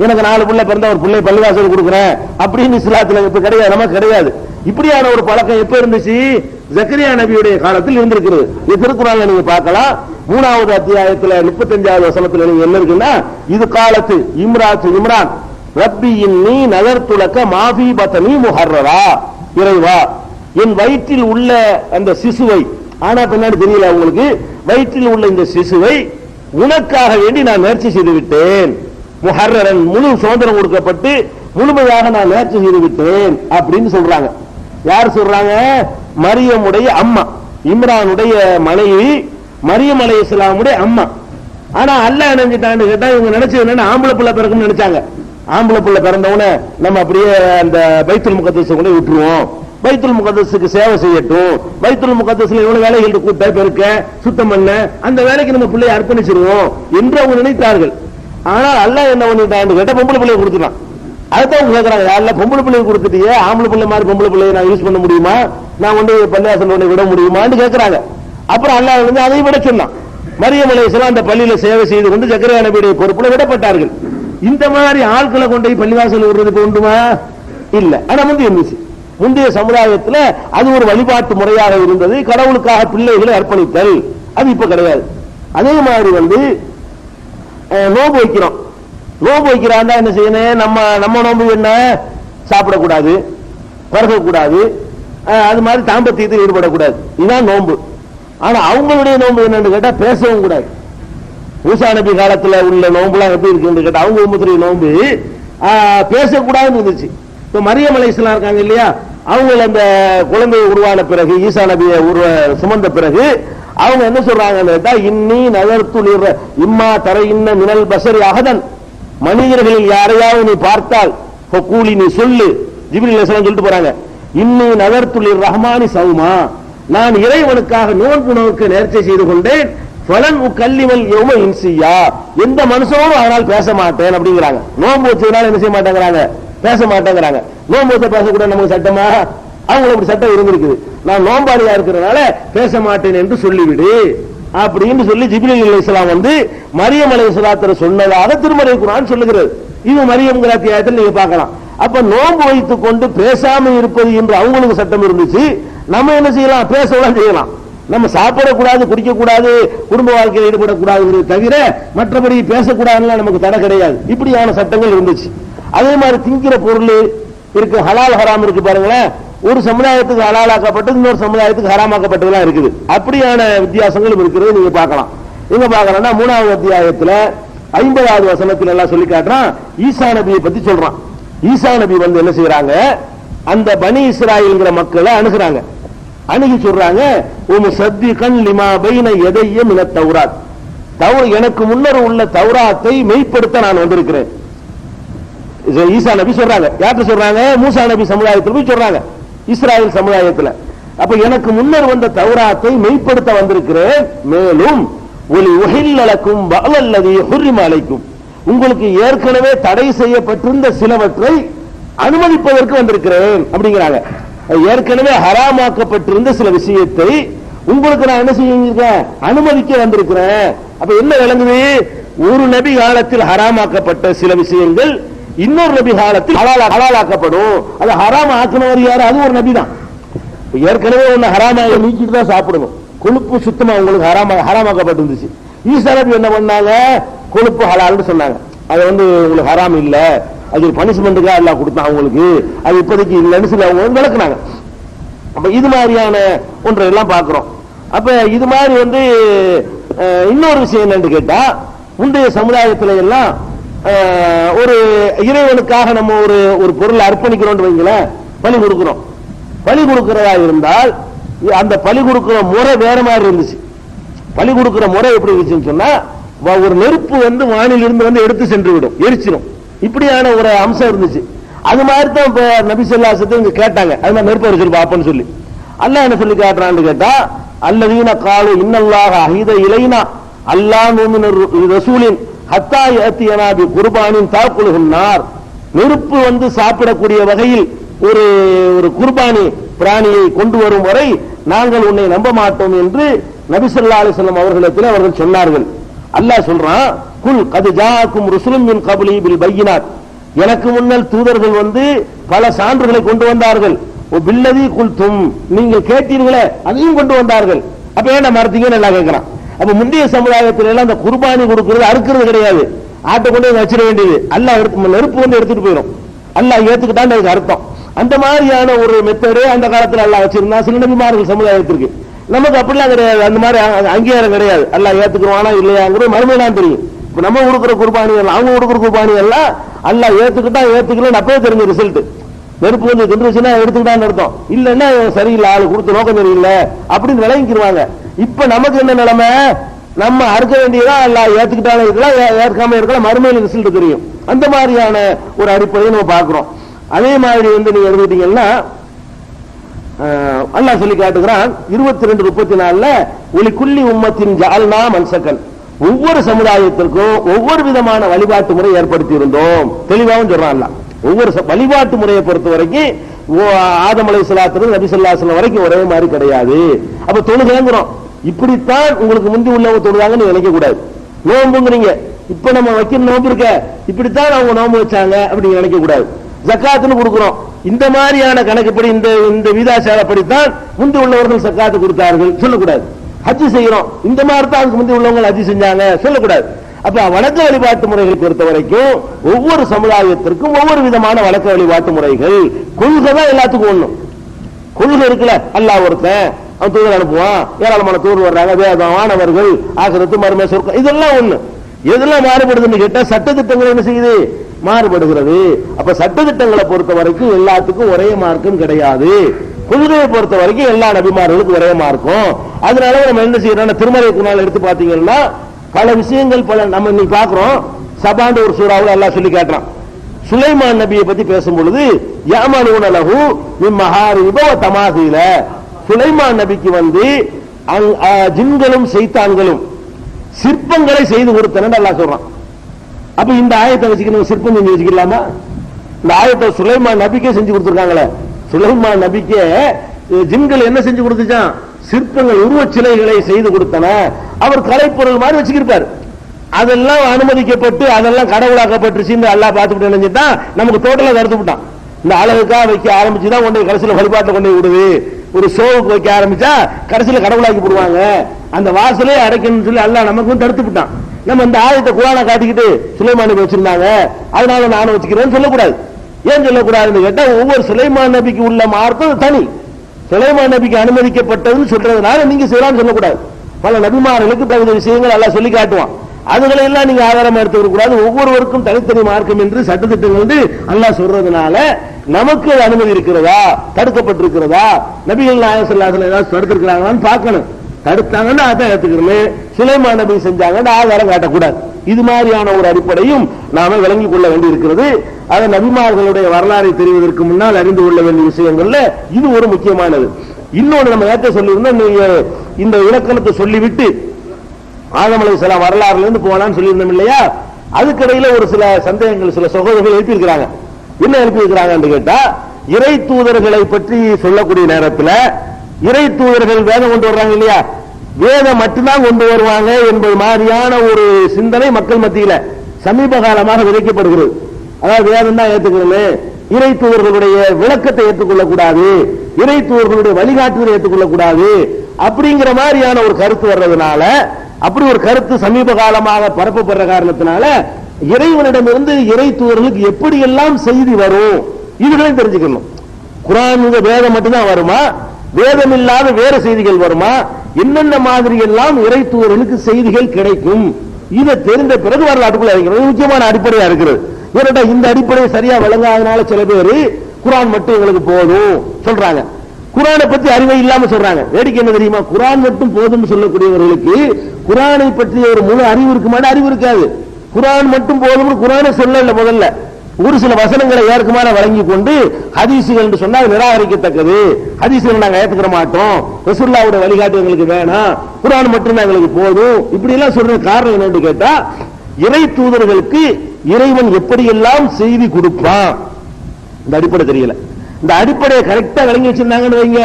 எனக்கு 4 பிள்ளை பிறந்த ஒரு பிள்ளை பள்ளிவாசல் கொடுக்குறேன் அப்படின்னு இஸ்லாத்துல இப்ப கிடையாது, நமக்கு கிடையாது. இப்படியான ஒரு பழக்கம் எப்ப இருந்துச்சு? ஜக்கரியா நபியுடைய காலத்தில் இருந்திருக்கிறது. இது திருக்குறான்ல நீங்க பார்க்கலாம். 3வது அத்தியாயத்துல 35வது வசனத்துல நீங்க என்ன இருக்குன்னா, இது காலத்து இம்ரான் ரப்பி இன்னி நதர்துலக மாஃபி பத்னி முஹர்ரரா, இறைவா என் வயிற்றில் உள்ள அந்த சிசுவை, ஆனா பின்னாடி தெரியல உங்களுக்கு, வயிற்றில் உள்ள இந்த சிசுவை உனக்காக வேண்டி நான் நேர்ச்சி செய்து விட்டேன். முஹர்ரரன், முழு சுதந்திரம் கொடுக்கப்பட்டு முழுமையாக நான் நேர்ச்சி செய்து விட்டேன் அப்படின்னு சொல்றாங்க. யார் சொல்றாங்க? மரியமுடைய அம்மா, இம்ரானுடைய மனைவி மரியம் அலைஹிஸ்ஸலாமுடைய அம்மா. ஆனா அல்லாஹ் நினைச்சிட்டான்னு கேட்டா, இவங்க நினைச்சது என்னன்னா ஆம்பளை பிள்ளை பிறக்கும்னு நினைச்சாங்க. ஆம்பளை பிள்ளை பிறந்தவன நம்ம அப்படியே அந்த பைத்துல் முகத்தஸை கொண்டு விட்டுருவோம், பைத்துல் முகத்தஸுக்கு சேவை செய்யட்டும், பைத்துல் முகத்தஸ்ல எவ்வளவு வேலைகள் கூட்ட பெருக்க சுத்தம் பண்ண அந்த வேலைக்கு நம்ம பிள்ளையை அர்ப்பணிச்சிருவோம் என்று அவங்க நினைத்தார்கள். ஆனால் அல்லாஹ் என்ன பண்ணிட்டான்னு கேட்டா, பொம்பளை பிள்ளையை கொடுத்துட்டான். அதுதான் அவங்க கேட்கறாங்க, யாரெல்லாம் பொம்பளை பிள்ளையை கொடுத்துட்டியே, ஆம்பளை பிள்ளை மாதிரி பொம்பளை பிள்ளையை நான் யூஸ் பண்ண முடியுமா, நான் பள்ளியாசல் ஒண்ணு விட முடியுமான்னு கேட்கறாங்க. அப்புறம் அல்லாஹ் அதை விட சொன்னான். மரியம் அலைஹிஸ்ஸலாம் அந்த பள்ளியில சேவை செய்து கொண்டு ஜக்கரியா நபியுடைய பொறுப்புல விடப்பட்டார்கள். இந்த மாதிரி ஆட்களை கொண்டு பள்ளிவாசல் விடுறதுக்கு உண்டுமா? இல்ல. ஆனா இருந்துச்சு முந்தைய சமுதாயத்துல அது ஒரு வழிபாட்டு முறையாக இருந்தது, கடவுளுக்காக பிள்ளைகளை அர்ப்பணித்தல். அது இப்ப கிடையாது. அதே மாதிரி நோன்பு வைக்கிறோம், நோன்பு வைக்கிறான் என்ன செய்யணும், நம்ம நோன்பு என்ன, சாப்பிடக்கூடாது, பருகக்கூடாது, அது மாதிரி தாம்பத்தியத்தில் ஈடுபடக்கூடாது, இதுதான் நோன்பு. ஆனா அவங்களுடைய நோன்பு என்னன்னு கேட்டா பேசவும் கூடாது. மூசா நபி காலத்துல உள்ள நோன்புலாம் எப்படி இருக்குன்னு கேட்டா, அவங்க உம்மத்துடைய நோன்பு பேசக்கூடாதுன்னு இருந்துச்சு. இப்ப மரியம் அலைஹிஸ்ஸலாம் இருக்காங்க இல்லையா, அவங்க அந்த குழந்தை உருவான பிறகு, ஈசா நபியை சுமந்த பிறகு அவங்க என்ன சொல்றாங்கன்னு கேட்டா, இன்னி நகர்த்துளிர் இம்மா தர இன்ன மினல் பசரி அகதன், மனிதர்களில் யாரையாவது நீ பார்த்தால் கூலி நீ சொல்லு, ஜிப்ரீல் அலைஹிஸ்ஸலாம் சொல்லிட்டு போறாங்க, இன்னி நகர்த்துளிர் ரஹ்மானி சௌமா, நான் இறைவனுக்காக நோன்பு நோக்க நேர்ச்சை செய்து கொண்டேன், பலன் கல்லிவல் யௌம இன்சியா, எந்த மனுஷனும் அதனால் பேச மாட்டேன் அப்படிங்கிறாங்க. நோன்பு வச்சதுனால என்ன செய்ய மாட்டேங்கிறாங்க, பேச மாட்டேங்கிறாங்க. நோன்பு வச்ச பேசக்கூடாது நமக்கு சட்டமா? அவங்களுக்கு அப்படி சட்டம் இருந்திருக்குது. நான் நோம்பாளியா இருக்கிறதுனால பேச மாட்டேன் என்று சொல்லிவிடு அப்படின்னு சொல்லி ஜிப்ரீல் அலைஹிஸ்ஸலாம் மரியம் அலைஹிஸ்ஸலாத்தை சொன்னதாக திருமறை குர்ஆன் சொல்லுகிறது. இது மரியம்ங்கிற அத்தியாயத்தில் நீங்க பார்க்கலாம். அப்ப நோன்பு வைத்துக் கொண்டு பேசாம இருப்பது என்று அவங்களுக்கு சட்டம் இருந்துச்சு. நம்ம என்ன செய்யலாம், பேசலாம் செய்யலாம். நம்ம சாப்பிடக்கூடாது, குடிக்கக்கூடாது, குடும்ப வாழ்க்கையில் ஈடுபடக்கூடாது தவிர மற்றபடி பேசக்கூடாதுன்னு நமக்கு தடை கிடையாது. இப்படியான சட்டங்கள் இருந்துச்சு. அதே மாதிரி திங்கிற பொருள் இருக்கு, ஹலால் ஹராம் இருக்கு பாருங்களேன். ஒரு சமுதாயத்துக்கு ஹலாலாக்கப்பட்டது, இன்னொரு சமுதாயத்துக்கு ஹராமாக்கப்பட்டதுலாம் இருக்குது. அப்படியான வித்தியாசங்களும் இருக்கிறது நீங்க பார்க்கலாம். எங்க பார்க்கலாம்னா 3வது அத்தியாயத்துல 50வது வசனத்துல எல்லாம் சொல்லி காட்டுறான். ஈசா நபியை பத்தி சொல்றான். ஈசா நபி என்ன செய்யறாங்க, அந்த பனி இஸ்ராயல்ங்கிற மக்களை அணுகுறாங்க. அணுகி சொல்றாங்க, சத்திகன் லிமா பைன எதைய மின தௌராத், எனக்கு முன்னர் உள்ள தௌராத்தை மெய்ப்படுத்த நான் வந்திருக்கிறேன். ஈசா நபி சொல்றாங்க. யார்கிட்ட சொல்றாங்க? மூசா நபி சமுதாயத்தில் போய் சொல்றாங்க, இஸ்ராயல் சமுதாயத்தில். அப்ப எனக்கு முன்னர் வந்த தௌராத்தை மெய்ப்படுத்த வந்திருக்கிறேன். மேலும் ஒலி உஹில்லலக்கும் வஅல்லதி ஹுர்ரிம அலைக்கும், உங்களுக்கு ஏற்கனவே தடை செய்யப்பட்டிருந்த சிலவற்றை அனுமதிப்பதற்கு வந்திருக்கிறேன் அப்படிங்கிறாங்க. ஏற்கனவே ஹராமாக்கப்பட்டிருந்த சில விஷயத்தை உங்களுக்கு நான் என்ன செஞ்சிருக்கேன், அனுமதிக்க வந்திருக்கிறேன். அப்ப என்ன விளங்குது, ஒரு நபி காலத்தில் ஹராமாக்கப்பட்ட சில விஷயங்கள் இன்னொரு நபி காலத்தில் ஹலாலாக்கப்படும். அது ஹராம் ஆக்கினவர் யாரு, அது ஒரு நபி தான். ஏற்கனவே ஒண்ணு ஹராமாக நீக்கிட்டு தான் சாப்பிடணும். கொழுப்பு சுத்தமா உங்களுக்கு ஹராமாக்கப்பட்டிருந்துச்சு. ஈசா நபி என்ன பண்ணாங்க, கொழுப்பு ஹலால்னு சொன்னாங்க. அது உங்களுக்கு ஹராம் இல்ல, அது ஒரு பனிஷ்மெண்ட்டுக்காக எல்லாம் கொடுத்தான் அவங்களுக்கு, அது இப்போதைக்கு இல்லைன்னு சொல்லி அவங்க விளக்குனாங்க. அப்ப இது மாதிரியான ஒன்றை எல்லாம் பார்க்கிறோம். அப்ப இது மாதிரி இன்னொரு விஷயம் என்னன்னு கேட்டா, முந்தைய சமுதாயத்துல எல்லாம் ஒரு இறைவனுக்காக நம்ம ஒரு பொருளை அர்ப்பணிக்கிறோம் வைங்களேன், பலி கொடுக்கிறோம். பலி கொடுக்கிறதா இருந்தால் அந்த பலி கொடுக்கிற முறை வேற மாதிரி இருந்துச்சு. பலி கொடுக்கிற முறை எப்படி இருந்துச்சுன்னு சொன்னா, ஒரு நெருப்பு வானிலிருந்து எடுத்து சென்று விடும், எரிச்சிடும். இப்படியான ஒரு அம்சம் இருந்துச்சு. அது மாதிரி தான் இப்ப நபி ஸல்லல்லாஹு அலைஹி வஸல்லம் கேட்டாங்க, அது மாதிரி நெருப்பு எரிச்சிரு பாப்பன்னு சொல்லி. அல்லாஹ் என்ன சொல்லி காட்டுறான்னு கேட்டா, அல்லதீன காலு இன்னல்லாஹ அஹீத இலைனா அல்லாஹ் முமின் ரசூலின் ஹத்தா யத்தியனா பி குர்பானின் தாக்குலுஹுன் நார். நெருப்பு சாப்பிடக்கூடிய வகையில் ஒரு குர்பானி பிராணியை கொண்டு வரும் வரை நாங்கள் உன்னை நம்ப மாட்டோம் என்று நபி ஸல்லல்லாஹு அலைஹி வஸல்லம் அவர்களிடத்தில் அவர்கள் சொன்னார்கள். அல்லாஹ் சொல்றான், குல் கத் ஜாஅக்கும் ருசுலும் மின் கப்லி பில் பையினாத். எனக்கு முன்னல் தூதர்கள் பல சான்றுகளை கொண்டு வந்தார்கள். பில்லதி குல்தும், நீங்கள் கேட்டீர்களே அதையும் கொண்டு வந்தார்கள். அப்ப ஏன் மறுத்தீங்கன்னு எல்லாம் கேட்கிறான். அப்ப முந்தைய சமுதாயத்தில் எல்லாம் அந்த குர்பானி கொடுக்கிறது அறுக்கிறது கிடையாது, ஆட்டை கொண்டு வச்சிட வேண்டியது. அல்லாஹ் நெருப்பு எடுத்துட்டு போயிடும். அல்லாஹ் ஏத்துக்கிட்டான்னு அதுக்கு அர்த்தம். அந்த மாதிரியான ஒரு மெத்தடே அந்த காலத்தில் அல்லாஹ் வச்சிருந்தா சில நபிமார்கள் சமுதாயத்திற்கு. நமக்கு அப்படிலாம் கிடையாது, அந்த மாதிரி அங்கீகாரம் கிடையாது. அல்லாஹ் ஏத்துக்குவானா இல்லையாங்கிறது மறுமைதான் தெரியும். இப்ப நம்ம கொடுக்குற குர்பானி எல்லாம் அவங்க கொடுக்குற குர்பானி எல்லாம் அல்லாஹ் ஏத்துக்கிட்டா ஏத்துக்கலன்னு அப்பவே தெரிஞ்ச ரிசல்ட். நெருப்பு தின்றுச்சுன்னா எடுத்துக்கிட்டான்னு அர்த்தம், இல்லைன்னா சரியில்லை, ஆளு கொடுத்த நோக்கம் சரியில்லை அப்படின்னு விளங்கிடுவாங்க. இப்ப நமக்கு என்ன நிலைமை, நம்ம அறுக்க வேண்டியதா அல்லாஹ் ஏத்துக்கிட்டாலும் இருக்கலாம், ஏற்காம இருக்கலாம், மறுமையில் ரிசல்ட் தெரியும். அந்த மாதிரியான ஒரு அடிப்படையை நம்ம பார்க்கிறோம். அதே மாதிரி நீங்க எடுத்துக்கிட்டீங்கன்னா அல்லாஹ் சொல்லி காட்டுகிறான் 22:34 ஒலி குல்லி உம்மத்தின் ஜஅல்னா மன்சகன். ஒவ்வொரு சமுதாயத்திற்கும் ஒவ்வொரு விதமான வழிபாட்டு முறை ஏற்படுத்தி இருந்தோம். தெளிவாகவும் சொல்றான் அல்லாஹ். ஒவ்வொரு வழிபாட்டு முறையை பொறுத்த வரைக்கும் ஆதம் அலைஹிஸ்ஸலாத்திலிருந்து நபி ஸல்லல்லாஹு அலைஹி வஸல்லம் வரைக்கும் ஒரே மாதிரி கிடையாது. அப்ப தொழுகைங்கிறோம், இப்படித்தான் உங்களுக்கு முந்தி உள்ளவங்க தொழுதாங்கன்னு நினைக்க கூடாது. நோம்புங்கிறீங்க, இப்ப நம்ம வைக்கிற நோம்பு இருக்க இப்படித்தான் அவங்க நோம்பு வச்சாங்க அப்படின்னு நினைக்க கூடாது. ஜக்காத்துன்னு கொடுக்கிறோம், இந்த மாதிரியான கணக்குப்படி இந்த விதாச்சாரப்படித்தான் முந்தி உள்ளவர்கள் ஜக்காத்து கொடுத்தார்கள் சொல்லக்கூடாது. ஹஜ் செய்யறோம், இந்த மாதிரி தான் அதுக்கு முந்தி உள்ளவங்க ஹஜ் செஞ்சாங்க சொல்லக்கூடாது. அப்ப வணக்க வழிபாட்டு முறைகளை பொறுத்த வரைக்கும் ஒவ்வொரு சமுதாயத்திற்கும் ஒவ்வொரு விதமான வணக்க வழிபாட்டு முறைகள். கொள்கை தான் எல்லாத்துக்கும் ஒண்ணும். கொள்கை இருக்குல்ல, அல்லாஹ் ஒருத்தன், அவன் தூதர் அனுப்புவான், ஏராளமான தூதர் வர்றாங்க, வேதமானவர்கள், ஆகிரத்து மறுமை சொர்க்கம், இதெல்லாம் ஒண்ணு. எதெல்லாம் மாறுபடுதுன்னு கேட்டா சட்டத்திட்டங்கள் என்ன செய்யுது, மாறுபடுகிறது. அப்ப சட்டத்திட்டங்களை பொறுத்த வரைக்கும் எல்லாத்துக்கும் ஒரே மார்க்கம் கிடையாது. கொள்கையை பொறுத்த வரைக்கும் எல்லா நபிமார்களுக்கும் ஒரே மார்க்கம். அதனால நம்ம என்ன செய்யறோம், திருமறைக்கு நாள் எடுத்து பாத்தீங்கன்னா பல விஷயங்கள் நம்ம இன்னைக்கு பாக்குறோம். சபாண்ட ஒரு சூறாவில் அல்லாஹ் சொல்லி காட்டுறான். சுலைமான் நபியை பத்தி பேசும் பொழுது யமனூன லஹு மின் மஹாரிப வ தமாசீல. சுலைமான் நபிக்கு ஜின்களும் சைத்தான்களும் சிற்பங்களை செய்து கொடுத்தன அல்லாஹ் சொல்றான். அப்ப இந்த ஆயத்தை வச்சுக்க சிற்பம் செஞ்சு வச்சுக்கலாமா? இந்த ஆயத்தை சுலைமான் நபிக்கே செஞ்சு கொடுத்திருக்காங்களே. சுலைமான் நபிக்கே ஜின்கள் என்ன செஞ்சு கொடுத்துச்சான், சிற்பங்கள் உருவச் சிலைகளை செய்து கொடுத்தன. அவர் கலைப்பொருள் மாதிரி வச்சுக்கிருப்பார். அதெல்லாம் அனுமதிக்கப்பட்டு அதெல்லாம் கடவுளாக்கப்பட்டுச்சு அல்லாஹ் பார்த்துட்டு நினைச்சுதான் நமக்கு டோட்டலா கருத்து விட்டான். இந்த அழகுக்காக வைக்க ஆரம்பிச்சுதான் கொண்டு கடைசியில் வழிபாட்டை கொண்டு விடுது. ஒரு ஷோவுக்கு வைக்க ஆரம்பிச்சா கடைசியில் கடவுளாக்கி போடுவாங்க. அந்த வாசலே அடைக்கணும்னு சொல்லி அல்லாஹ் நமக்கு தடுத்து விட்டான். நம்ம இந்த ஆயத்தை குர்ஆனை காட்டிக்கிட்டு சுலைமானுக்கு வச்சிருந்தாங்க அதனால நானும் வச்சுக்கிறேன்னு சொல்லக்கூடாது. ஏன் சொல்லக்கூடாதுன்னு கேட்டா, ஒவ்வொரு சுலைமான் நபிக்கு உள்ள மார்க்கம் தனி. சுலைமான் நபிக்கு அனுமதிக்கப்பட்டதுன்னு சொல்றதுனால நீங்க செய்யலாம்னு சொல்லக்கூடாது. பல நபிமார்களுக்கு தகுந்த விஷயங்கள் எல்லாம் சொல்லி காட்டுவான். அதுகளை எல்லாம் நீங்க ஆதாரமா எடுத்துக்க கூடாது. ஒவ்வொருவருக்கும் தனித்தனி மார்க்கம் என்று சட்டத்திட்டங்கள் அல்லாஹ் சொல்றதுனால நமக்கு அனுமதி இருக்கிறதா, தடுக்கப்பட்டிருக்கிறதா, நபிகள் நாயகம் ஸல்லல்லாஹு அலைஹி வஸல்லம் தடுத்திருக்கிறாங்களான்னு பார்க்கணும். தடுத்தாங்கன்னா அதான் எடுத்துக்கணும். சுலைமான் நபி செஞ்சாங்கன்னா ஆதாரம் காட்டக்கூடாது. இது மாதிரியான ஒரு அடிப்படையும் நாம விளங்கிக் கொள்ள வேண்டி இருக்கிறது. அதை நபிமார்களுடைய வரலாறை தெரிவதற்கு முன்னால் அறிந்து கொள்ள வேண்டிய விஷயங்கள்ல இது ஒரு முக்கியமானது. இன்னொன்று நம்ம நேற்று சொல்லியிருந்தோம், இந்த இலக்கணத்தை சொல்லிவிட்டு ஆதம் அலைஹிஸ்ஸலாம் வரலாறுல இருந்து போலான்னு சொல்லியிருந்தோம் இல்லையா? அதுக்கிடையில ஒரு சில சந்தேகங்கள் சில சகோதரர்கள் எழுப்பியிருக்கிறாங்க. என்ன எழுப்பியிருக்கிறாங்கன்னு கேட்டா, இறை தூதர்களை பற்றி சொல்லக்கூடிய நேரத்தில் இறை தூதர்கள் வேதம் கொண்டு வர்றாங்க இல்லையா, வேதம் மட்டும்தான் கொண்டு வருவாங்க என்பது மாதிரியான ஒரு சிந்தனை மக்கள் மத்தியில சமீப காலமாக விதைக்கப்படுகிறது. அதாவது வேதம் தான் ஏற்றுக்கணும், இறை தூதர்களுடைய விளக்கத்தை ஏற்றுக்கொள்ளக்கூடாது, இறை தூதர்களுடைய வழிகாட்டுதலை ஏற்றுக்கொள்ளக்கூடாது அப்படிங்கிற மாதிரியான ஒரு கருத்து வர்றதுனால, அப்படி ஒரு கருத்து சமீப காலமாக பரப்பப்படுற காரணத்தினால இறைவனிடமிருந்து இறை தூதர்களுக்கு எப்படியெல்லாம் செய்தி வரும் இதுகளையும் தெரிஞ்சுக்கணும். குர்ஆன் வேதம் மட்டும்தான் வருமா, வேதம் இல்லாத வேற செய்திகள் வருமா, என்னென்ன மாதிரி எல்லாம் இறை தூதர்களுக்கு செய்திகள் கிடைக்கும், இதை தெரிந்த பிறகு வரலாற்றுக்குள்ள இருக்கிறது முக்கியமான அடிப்படையா இருக்கிறது. ஏன்னா இந்த அடிப்படையை சரியா விளங்காதனால சில பேர் குர்ஆன் மட்டும் எங்களுக்கு போதும் சொல்றாங்க, குர்ஆனை பத்தி அறிவை இல்லாம சொல்றாங்க. வேடிக்கை என்ன தெரியுமா, குர்ஆன் மட்டும் போதும்னு சொல்லக்கூடியவர்களுக்கு குர்ஆனை பற்றிய ஒரு முழு அறிவு இருக்குமான அறிவு இருக்காது. குர்ஆன் மட்டும் போதும்னு குர்ஆனை சொல்லல, முதல்ல ஒரு சில வசனங்களை ஏற்குமான வழங்கி கொண்டு ஹதீசுகள் என்று சொன்னால் நிராகரிக்கத்தக்கது, ஹதீசுகள் நாங்க ஏத்துக்கிற மாட்டோம், ரசூலுல்லாஹ்வுடைய வழிகாட்டு எங்களுக்கு வேணாம், குர்ஆன் மட்டும் தான் எங்களுக்கு போதும், இப்படி எல்லாம் சொல்ற காரணம் என்னன்னு கேட்டா, இறை தூதர்களுக்கு இறைவன் எப்படியெல்லாம் செய்தி கொடுப்பான் இந்த அடிப்படை தெரியல. இந்த அடிப்படையை கரெக்டா விளங்கி வச்சிருந்தாங்கன்னு வைங்க,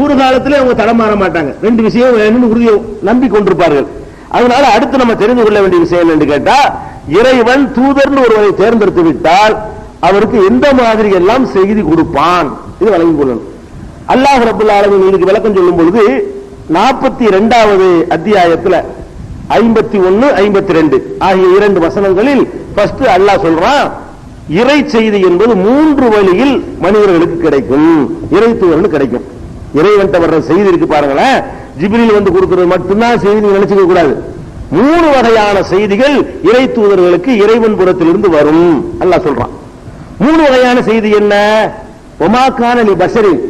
ஒரு காலத்திலே அவங்க தடமாற மாட்டாங்க. ரெண்டு விஷயம் வேணும்னு உறுதியை நம்பி கொண்டிருப்பார்கள். அதனால அடுத்து நம்ம தெரிந்து கொள்ள வேண்டிய விஷயம் என்று கேட்டா, இறைவன் தூதர்னு ஒருவரை தேர்ந்தெடுத்து விட்டால் அவருக்கு எந்த மாதிரி எல்லாம் செய்தி கொடுப்பான் இது வழங்கிக் கொள்ளணும். அல்லாஹ் ரப்பல் ஆலமீன் இதுக்கு விளக்கம் சொல்லும் பொழுது 42வது அத்தியாயத்துல 51, 52 ஆகிய இரண்டு வசனங்களில் ஃபர்ஸ்ட் அல்லாஹ் சொல்றான், இறை செய்தி என்பது 3 வழியில் மனிதர்களுக்கு கிடைக்கும், இறை தூதர்களுக்கு கிடைக்கும். இறைவன்ட்ட வர்ற செய்தி இருக்கு பாருங்களேன், ஜிப்ரீல் வந்து கொடுக்கிறது மட்டும்தான் செய்தி நினைச்சுக்க கூடாது. 3 வகையான செய்திகள் இறை தூதர்களுக்கு இறைவன் புறத்திலிருந்து வரும் அல்லாஹ் சொல்றான். 3 வகையான செய்தி என்ன? ஒமாக்கான லி பஷரின்,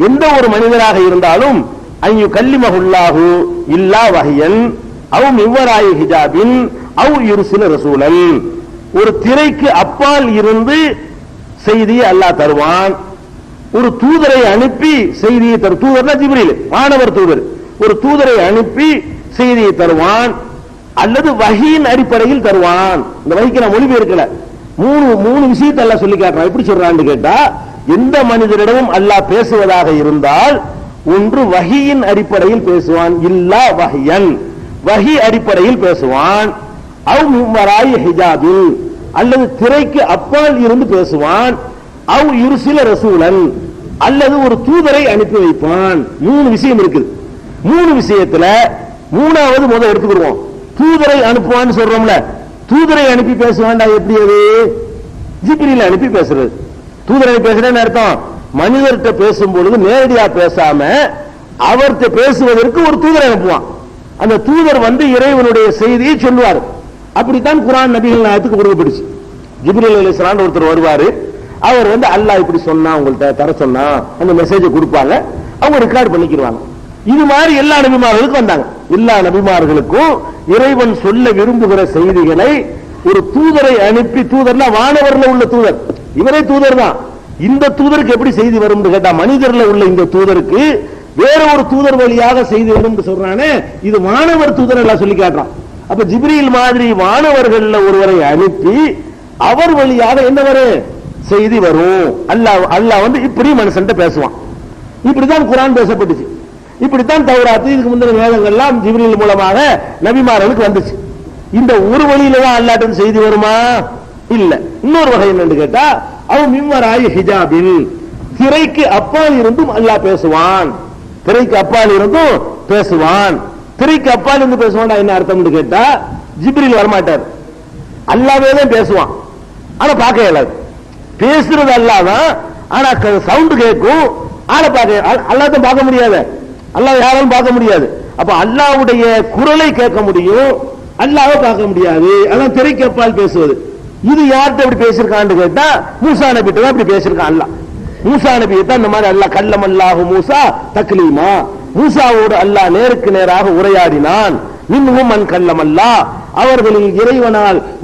எந்த ஒரு மனிதராக இருந்தாலும் ஐயு கல்லிமஹுல்லாஹு இல்லா வஹியன் அவ் மிவ்வராயி ஹிஜாபின் அவ் யுர்சில ரசூலன், ஒரு திரைக்கு அப்பால் இருந்து செய்தியை அல்லாஹ் தருவான், ஒரு தூதரை அனுப்பி செய்தியை தரும். தூதர்னா ஜிப்ரீல், வானவர் தூதர், ஒரு தூதரை அனுப்பி செய்தியை தருவான், அல்லது வஹியின் அடிப்படையில் தருவான். இந்த வஹிக்கு நான் மொழிபெயர்க்கல, மூணு விஷயத்தை அல்லாஹ் சொல்லி காட்டுறான். எப்படி சொல்றான்னு கேட்டா, எந்த மனிதரிடமும் அல்லாஹ் பேசுவதாக இருந்தால் ஒன்று வஹியின் அடிப்படையில் பேசுவான், இல்லா வஹியன் வஹி அடிப்படையில் பேசுவான், அவ் மிவ்வராயி ஹிஜாபின் அல்லது திரைக்கு அப்பால் இருந்து பேசுவான், அவ் யுர்சில ரசூலன் அல்லது ஒரு தூதரை அனுப்பி வைப்பான். 3 விஷயம் இருக்குது. 3 விஷயத்துல 3வது முதல் எடுத்துக்கிடுவோம். தூதரை அனுப்புவான்னு சொல்றோம்ல, தூதரை அனுப்பி பேசுவான்டா, எப்படி அது? ஜிப்ரீல் அனுப்பி பேசுறது. தூதரை பேசுறேன்னு அர்த்தம், மனிதர்கிட்ட பேசும் பொழுது நேரடியா பேசாம அவர்கிட்ட பேசுவதற்கு ஒரு தூதரை அனுப்புவான். அந்த தூதர் வந்து இறைவனுடைய செய்தியை சொல்லுவார். அப்படித்தான் குர்ஆன் நபிகள் நாயகத்துக்கு கொடுக்கப்பட்டுச்சு. ஜிப்ரீல் அலைஹிஸ்ஸலாம் ஒருத்தர் வருவாரு, அவர் வந்து அல்லாஹ் இப்படி சொன்னா உங்கள்கிட்ட தர சொன்னா அந்த மெசேஜை கொடுப்பாங்க, அவங்க ரெக்கார்ட் பண்ணிக்கிறாங்க. இது மாதிரி எல்லா நபிமார்களுக்கும் வந்தாங்க. எல்லா நபிமார்களுக்கும் இறைவன் சொல்ல விரும்புகிற செய்திகளை ஒரு தூதரை அனுப்பி, தூதர்னா வானவர்ல உள்ள தூதர், இவரே தூதர் தான். இந்த தூதருக்கு எப்படி செய்தி வரும் கேட்டா, மனிதர்ல உள்ள இந்த தூதருக்கு வேற ஒரு தூதர் வழியாக செய்தி வரும் சொல்றானே, இது வானவர் தூதர் எல்லாம் சொல்லி காட்டுறான். அப்ப ஜிப்ரீல் மாதிரி வானவர்கள் ஒருவரை அனுப்பி அவர் வழியாக என்ன வரும் செய்தி வரும். அல்லாஹ் வந்து இப்படி மனுஷன் பேசுவான். இப்படித்தான் குர்ஆன் பேசப்பட்டுச்சு. இப்படித்தான் தௌராத், இதுக்கு முந்தின வேதங்கள்லாம் ஜிப்ரீல் மூலமாக நபிமார்களுக்கு வந்துச்சு. இந்த ஒரு வழியில தான் அல்லாஹ்வின் செய்தி வருமா? இல்ல. இன்னொரு வகை என்னன்னு கேட்டா, அவ் மிவ்வராயி ஹிஜாபின், திரைக்கு அப்பால் இருந்தும் அல்லாஹ் பேசுவான். திரைக்கு அப்பால் இருந்தும் பேசுவான். திரைக்கு அப்பால் இருந்து பேசுவான் என்ன அர்த்தம்னு கேட்டா, ஜிப்ரீல் வரமாட்டார், அல்லாஹ்வே தான் பேசுவான். ஆனா பார்க்க இயலாது. பேசுறது அல்லாஹ் தான், ஆனா சவுண்ட் கேட்கும், ஆளை பார்க்க அல்லாஹ் தான் பார்க்க முடியாது, அல்லாஹ் யாராலும் பார்க்க முடியாது. அப்ப அல்லாஹ்வுடைய குரலை கேட்க முடியும், அல்லாஹ்வை பார்க்க முடியாது. அதான் திரைக்கு அப்பால் பேசுவது. இது யார்கிட்ட இப்படி பேசியிருக்கான்னு கேட்டா, மூசா நபி கிட்ட தான் இப்படி பேசியிருக்கான் அல்லாஹ். மூசா நபியை தான் இந்த மாதிரி அல்லாஹ் கல்லமல்லாஹு மூசா தக்லீமா, மூசாவோடு அல்லாஹ் நேருக்கு நேராக உரையாடினான். மின்ஹும் மன் கல்லமல்லாஹ், அவர்களில்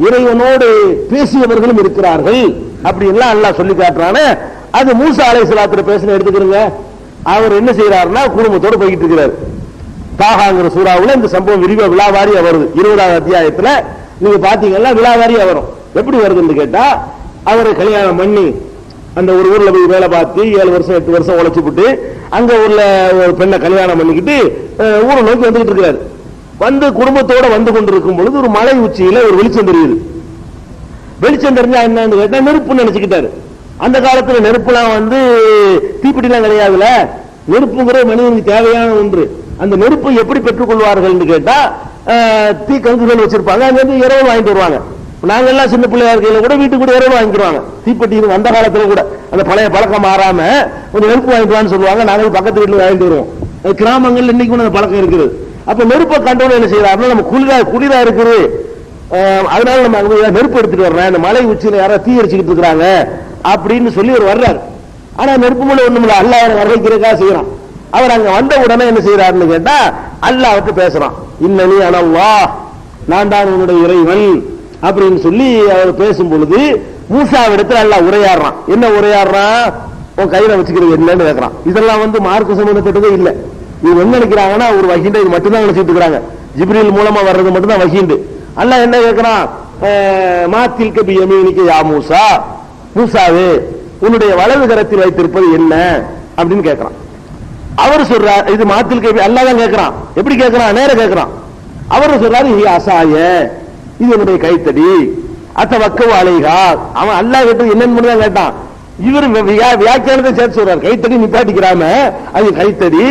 இறைவனோடு பேசியவர்களும் இருக்கிறார்கள். அப்படி எல்லாம் அல்லாஹ் சொல்லி காட்டுறானே, அது மூசா அலைஹிஸ்ஸலாத்துல பேசின எடுத்துக்கிறீங்க. அவர் என்ன செய்யறாருன்னா குடும்பத்தோடு போய்கிட்டு இருக்கிறார். தாகாங்கிற சூறாவுல இந்த சம்பவம் விரிவா விழாவாரியா வருது. 20வது அத்தியாயத்துல நீங்க பாத்தீங்கன்னா விழாவாரியா வரும். எப்படி வருதுன்னு கேட்டா, அவரை கல்யாணம் பண்ணி அந்த ஒரு ஊர்ல போய் வேலை பார்த்து 7 வருஷம் 8 வருஷம் உழைச்சுட்டு அங்க ஊர்ல ஒரு பெண்ணை கல்யாணம் பண்ணிக்கிட்டு ஊரை நோக்கி வந்துகிட்டு இருக்கிறாரு. வந்து குடும்பத்தோட வந்து கொண்டிருக்கும் பொழுது ஒரு மலை உச்சியில ஒரு வெளிச்சம் தெரியுது. வெளிச்சம் தெரிஞ்சா என்னன்னு கேட்டா நெருப்புன்னு நினைச்சுக்கிட்டாரு. அந்த காலத்துல நெருப்புலாம் வந்து தீப்பிடிலாம் கிடையாதுல, நெருப்புங்கிற மனிதனுக்கு தேவையான ஒன்று. அந்த நெருப்பை எப்படி பெற்றுக் கொள்வார்கள் கேட்டா, தீ கங்குகள் வச்சிருப்பாங்க, அங்க இருந்து இரவு வாங்கிட்டு வருவாங்க. நாங்க எல்லாம் சின்ன பிள்ளையா இருக்கையில கூட வீட்டுக்கு கூட இரவு வாங்கிடுவாங்க தீப்பெட்டி. அந்த காலத்துல கூட அந்த பழைய பழக்கம் மாறாம கொஞ்சம் நெருப்பு வாங்கிட்டு வான்னு சொல்லுவாங்க. நாங்கள் பக்கத்து வீட்டில் வாங்கிட்டு வருவோம். கிராமங்கள்ல இன்னைக்கு அந்த பழக்கம் இருக்குது. அப்ப நெருப்பை கண்டோன்னு என்ன செய்யறாருன்னா, நம்ம குளிரா இருக்குது, அதனால நம்ம நெருப்பு எடுத்துட்டு வர்றேன், இந்த மலை உச்சியில யாராவது தீ எரிச்சுக்கிட்டு இருக்கிறாங்க அப்படின்னு சொல்லி அவர் வர்றாரு. ஆனா நெருப்பு மூலம் ஒண்ணும் இல்ல, அல்லாஹ் வரவேற்கிறதுக்காக செய்யறான். அவர் அங்க வந்த உடனே என்ன செய்யறாருன்னு கேட்டா, அல்லாஹ்வுக்கு பேசுறான். இன்னனி அனல்லாஹ், நான் தான் உன்னுடைய இறைவன் அப்படின்னு சொல்லி அவர் பேசும் பொழுது மூசாவிடத்தில் அல்லாஹ் உரையாடுறான். என்ன உரையாடுறான்? உன் கையில வச்சுக்கிறது என்னன்னு கேட்கறான். இதெல்லாம் மார்க்க சம்பந்தப்பட்டதே இல்ல. இது என்ன நினைக்கிறாங்கன்னா, ஒரு வஹீண்டு இது மட்டும்தான் நினைச்சிட்டு இருக்காங்க. ஜிப்ரீல் மூலமா வர்றது மட்டும்தான் வஹீண்டு. அல்லாஹ் என்ன கேட்கிறான்? மாத்தில்க பி யமீனிக யா மூசா, மூசாவே உன்னுடைய வலது கரத்தில் வைத்திருப்பது என்ன அப்படின்னு கேட்கிறான். அவர் சொல்றார், இது மாத்தில்க, அல்லாஹ் தான் கேட்கிறான். எப்படி கேட்கிறான்? நேர கேட்கிறான். அவர் சொல்றாரு, ஹி அசாய, இது என்னுடைய கைத்தடி, அத்தவக்கவு அலைஹா. அவன் அல்லாஹ் கேட்டது என்னன்னு தான் கேட்டான். இவர் வியாக்கியானத்தை சேர்த்து சொல்றார். கைத்தடி நிப்பாட்டிக்கிறாம அது கைத்தடி,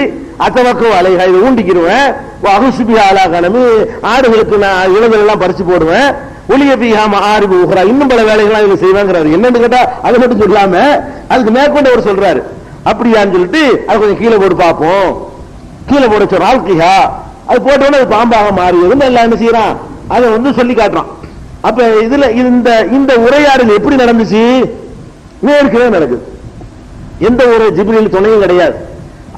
அத்தவக்கவு அலைஹா, இது ஊண்டிக்கிடுவேன், அகுசுபிஹா அலா கனமி, ஆடுகளுக்கு நான் இளங்கள் எல்லாம் பறிச்சு போடுவேன், ஒளிய பிஹாம ஆரிபு உஹ்ரா, இன்னும் பல வேலைகள்லாம் இவங்க செய்வாங்கிறாரு. என்னன்னு கேட்டா அதை மட்டும் சொல்லாம அதுக்கு மேற்கொண்டு அவர் சொல்றாரு. அப்படியான்னு சொல்லிட்டு அது கொஞ்சம் கீழே போட்டு பார்ப்போம். கீழே போட சொல்றான். அது போட்டோன்னு அது பாம்பாக மாறியதுன்னு எல்லாம் என்ன செய்யறான், அதை சொல்லி காட்டுறான். அப்ப இதுல இந்த உரையாடல் எப்படி நடந்துச்சு? நேர்க்கவே நடக்குது. எந்த ஒரு ஜிப்ரீல் துணையும் கிடையாது.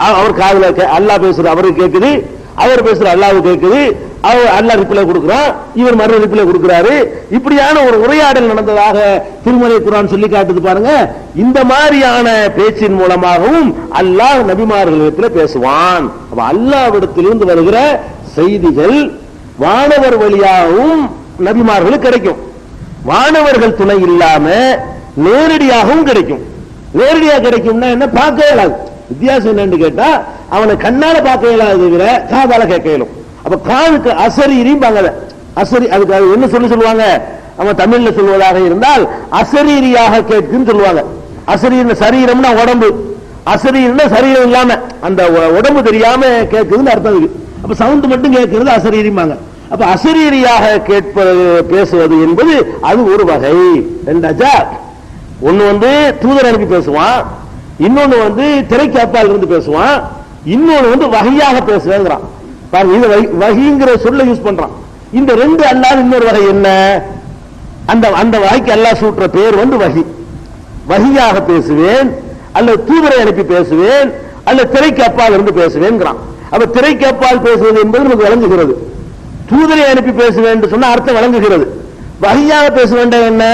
அவர் காதுல அல்லாஹ் பேசுற அவருக்கு கேட்குது, அவர் பேசுற அல்லாஹ் கேட்குது, அவர் அல்லாஹ் ரிப்ளை கொடுக்கிறான், இவர் மறு ரிப்ளை கொடுக்கிறாரு. இப்படியான ஒரு உரையாடல் நடந்ததாக திருமலை குர்ஆன் சொல்லி காட்டுது பாருங்க. இந்த மாதிரியான பேச்சின் மூலமாகவும் அல்லாஹ் நபிமார்களிடத்தில் பேசுவான். அப்ப அல்லாஹ்விடத்திலிருந்து வருகிற செய்திகள் வானவர் வழியாகவும் நபிமார்களுக்கு கிடைக்கும். வானவர்கள் துணை இல்லாம நேரடியாகவும் கிடைக்கும். நேரடியாக கிடைக்கும்னா என்ன? பார்க்க இயலாது. வித்தியாசம் என்னன்னு கேட்டா, அவனை கண்ணால பார்க்க இயலாது, காதால கேட்க இயலும். அப்ப காதுக்கு அசரீரிம்பாங்க. அசரி, அதுக்கு என்ன சொல்லுவாங்க? அவன் தமிழ்ல சொல்வதாக இருந்தால் அசரீரியாக கேட்குன்னு சொல்லுவாங்க. அசரீர் சரீரம்னா உடம்பு, அசரீர்னா சரீரம் இல்லாம அந்த உடம்பு தெரியாம கேட்குதுன்னு அர்த்தம் இருக்கு. அப்ப சவுண்ட் மட்டும் கேட்கிறது அசரீரிம்பாங்க. அப்ப அசரீரியாக கேட்பது, பேசுவது என்பது அது ஒரு வகை. ரெண்டாச்சா, ஒன்னு தூதர் அனுப்பி பேசுவான், இன்னொன்னு திரைக்கு அப்பால் இருந்து பேசுவான், இன்னொன்னு வகையாக பேசுவேங்கிறான். பாருங்க, இது வகைங்கிற சொல்ல யூஸ் பண்றான். இந்த ரெண்டு அல்லாத இன்னொரு வகை என்ன? அந்த வகைக்கு அல்லாஹ் சூட்டுற பேர் வகை. வகையாக பேசுவேன், அல்லது தூதரை அனுப்பி பேசுவேன், அல்லது திரைக்கு அப்பால் இருந்து பேசுவேன்கிறான். அப்ப திரைக்கு அப்பால் பேசுவது என்பது நமக்கு விளங்குகிறது. தூதரை அனுப்பி பேசுவேன் என்று சொன்ன அர்த்தம் வழங்குகிறது. வகையாக பேச வேண்டாம் என்ன?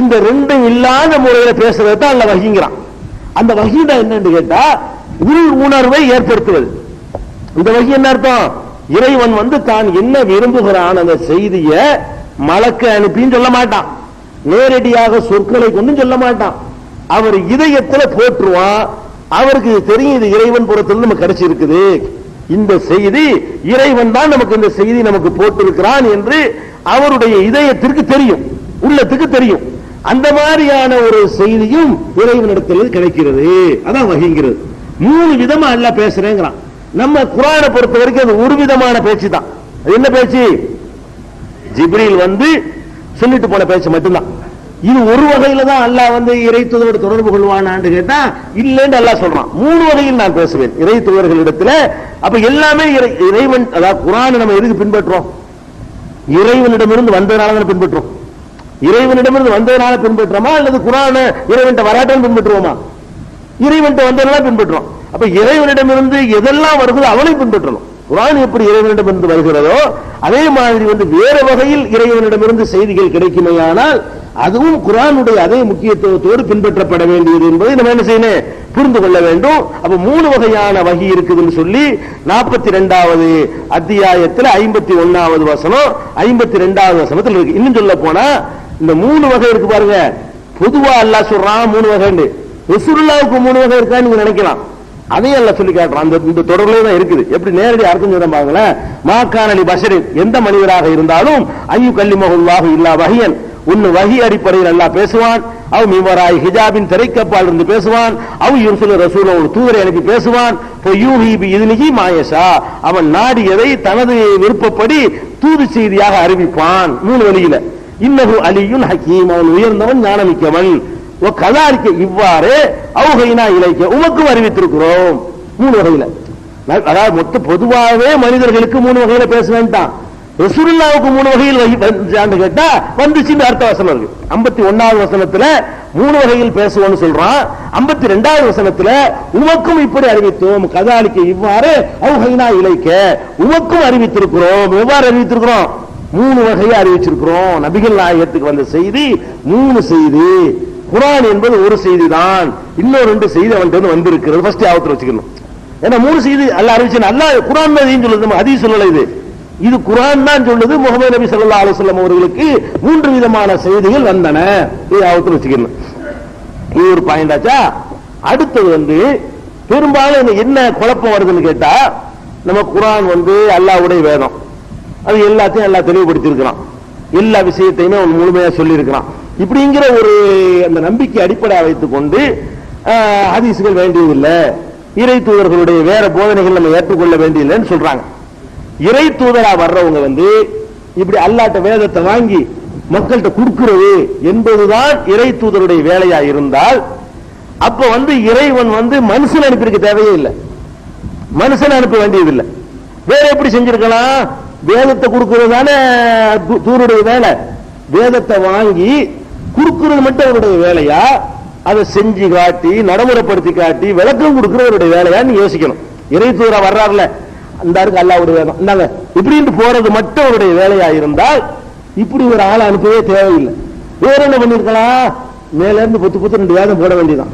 இந்த ரெண்டும் இல்லாத முறையில பேசுறது தான் அல்ல வகைங்கிறான். அந்த வகையில என்னன்னு கேட்டா, உள் உணர்வை ஏற்படுத்துவது. இந்த வகை என்ன அர்த்தம்? இறைவன் தான் என்ன விரும்புகிறான் அந்த செய்திய மலக்க அனுப்பின்னு சொல்ல மாட்டான், நேரடியாக சொற்களை கொண்டு சொல்ல மாட்டான். அவர் இதயத்துல போற்றுவான். அவருக்கு தெரியும் இது இறைவன் புறத்தில் நமக்கு கிடைச்சிருக்குது, இந்த செய்தி இறைவன் தான் நமக்கு இந்த செய்தி நமக்கு போட்டிருக்கிறான் என்று அவருடைய இதயத்திற்கு தெரியும், உள்ளத்துக்கு தெரியும். அந்த மாதிரியான ஒரு செய்தியும் இறைவனிடத்தில் கிடைக்கிறது. அதான் வகைங்கிறது. மூணு விதமா எல்லாம் பேசுறேங்கிறான். நம்ம குர்ஆனை பொறுத்த வரைக்கும் அது ஒரு விதமான பேச்சு தான். என்ன பேச்சு? ஜிப்ரீல் சொல்லிட்டு போன பேச்சு மட்டும்தான். இது ஒரு வகையில தான் அல்லாஹ் இறை தூதரோடு தொடர்பு கொள்வானான்னு கேட்டா இல்லைன்னு அல்லாஹ் சொல்றான். மூணு வகையில் நான் பேசுவேன் இறை தூதர்களிடத்துல. அப்ப எல்லாமே இறைவன், அதாவது குர்ஆனை நம்ம எதுக்கு பின்பற்றோம்? இறைவனிடமிருந்து வந்ததனால பின்பற்றோம். இறைவனிடமிருந்து வந்ததனால பின்பற்றோமா, அல்லது குர்ஆனை இறைவன்ட்ட வராட்டம் பின்பற்றுவோமா? இறைவன்ட்ட வந்ததனால பின்பற்றோம். அப்ப இறைவனிடமிருந்து எதெல்லாம் வருகிறதோ அவனை பின்பற்றணும். குர்ஆன் எப்படி இறைவனிடமிருந்து வருகிறதோ அதே மாதிரி வேற வகையில் இறைவனிடமிருந்து செய்திகள் கிடைக்குமையானால் அதுவும் குர்ஆனுடைய அதே முக்கியத்துவத்தோடு பின்பற்றப்பட வேண்டியது என்பதை நம்ம என்ன செய்யணும்? புரிந்து கொள்ள வேண்டும். அப்ப மூணு வகையான வகை இருக்குதுன்னு சொல்லி 42வது அத்தியாயத்தில் 51வது வசனம் 52வது வசனத்தில் இருக்கு. இன்னும் சொல்ல போனா இந்த மூணு வகை இருக்கு பாருங்க. பொதுவா அல்லாஹ் சொல்றான் மூணு வகை, ரசூலுல்லாஹ்வுக்கு மூணு வகை இருக்கான்னு நீங்க நினைக்கலாம். அதையும் அல்லாஹ் சொல்லி காட்டுறான். இந்த தொடர்ல தான் இருக்குது. எப்படி நேரடி அர்த்தம் சொல்றேன் பாருங்களேன். மாகானலி பஷரின், எந்த மனிதராக இருந்தாலும் ஐயு கல்லிமஹுல்லாஹு இல்லா வஹியன், ஒன்னு வஹி அடிப்படையில் அல்லாஹ் பேசுவான், அவ் மிவராய் ஹிஜாபின் திரைக்கப்பால் இருந்து பேசுவான், அவ் யுர்சிலு ரசூல ஒரு தூதரை அனுப்பி பேசுவான், யூஹி பி இத்னிஹி மாயஷா, அவன் நாடியதை தனது விருப்பப்படி தூது செய்தியாக அறிவிப்பான். மூணு வழியில. இன்னஹு அலியுன் ஹக்கீம், அவன் உயர்ந்தவன் ஞானமிக்கவன். கதாரிக்க இவ்வாறு அவுகைனா இலைக்க உமக்கும் அறிவித்திருக்கிறோம். 3 வகையில, அதாவது மொத்த பொதுவாகவே மனிதர்களுக்கு 3 வகையில பேச வேண்டாம். ரசூலுல்லாஹ்வுக்கு 3 வகையில் வந்துச்சான்னு கேட்டா வந்துச்சுன்னு அர்த்த வசனம் இருக்கு. 51வது வசனத்துல 3 வகையில் பேசுவோம்னு சொல்றான். 52வது வசனத்துல உமக்கும் இப்படி அறிவித்தோம், கதாலிக்க இவ்வாறு அவுகைனா இலைக்க உமக்கும் அறிவித்திருக்கிறோம். எவ்வாறு அறிவித்திருக்கிறோம்? 3 வகையை அறிவிச்சிருக்கிறோம். நபிகள் நாயகத்துக்கு வந்த செய்தி 3 செய்தி. குர்ஆன் என்பது ஒரு செய்தி தான், இன்னும் 2 செய்தி அவன்கிட்ட வந்திருக்கிறது. ஃபர்ஸ்ட் ஆவத்துல வச்சுக்கணும். ஏன்னா 3 செய்தி அல்லாஹ் அறிவிச்சு, அல்லாஹ் குர்ஆன் தான் சொல்லுது, ஹதீஸ் சொல்லல. இது குர்ஆன் தான் சொல்லுது. முஹம்மது நபி ஸல்லல்லாஹு அலைஹி வஸல்லம் அவர்களுக்கு 3 விதமான செய்திகள் வந்தன. இது ஆவத்துல வச்சுக்கணும். இது ஒரு பாயிண்ட் ஆச்சா. அடுத்தது பெரும்பாலும் என்ன குழப்பம் வருதுன்னு கேட்டா, நம்ம குர்ஆன் அல்லாஹ்வுடைய வேதம், அது எல்லாத்தையும் எல்லாம் தெளிவுபடுத்தி இருக்கிறான், எல்லா விஷயத்தையுமே அவன் முழுமையா சொல்லி இருக்கிறான். இப்படிங்கிற ஒரு அந்த நம்பிக்கை அடிப்படையாக வைத்துக் கொண்டு ஹதீஸ்கள் வேண்டியதில்லை, இறை தூதர்களுடைய வேற போதனைகள் நம்ம ஏற்றுக்கொள்ள வேண்டியதில்லைன்னு சொல்றாங்க. இறை தூதரா வர்றவங்க இப்படி அல்லாஹ்ட்ட வேதத்தை வாங்கி மக்கள்கிட்ட கொடுக்கிறது என்பதுதான் இறை தூதருடைய வேலையா இருந்தால், அப்ப இறைவன் மனுஷன் அனுப்பியிருக்க தேவையே இல்லை, மனுஷன் அனுப்ப வேண்டியதில்லை. வேற எப்படி செஞ்சிருக்கலாம்? வேதத்தை கொடுக்கிறது தானே தூதருடைய வேலை. வேதத்தை வாங்கி கொடுக்கிறது மட்டும் அவருடைய வேலையா, அதை செஞ்சு காட்டி நடைமுறைப்படுத்தி காட்டி விளக்கம் கொடுக்கிறவருடைய வேலையான்னு யோசிக்கணும். இறை தூதரா வர்றாருல, அந்த அல்லாஹ்வுடைய வேதம் இந்தாங்க இப்படின்னு போறது மட்டும் அவருடைய வேலையா இருந்தால் இப்படி ஒரு ஆளை அனுப்பவே தேவையில்லை. வேற என்ன பண்ணிருக்கலாம்? மேல இருந்து புத்து 2 வேதம் போட வேண்டியதான்.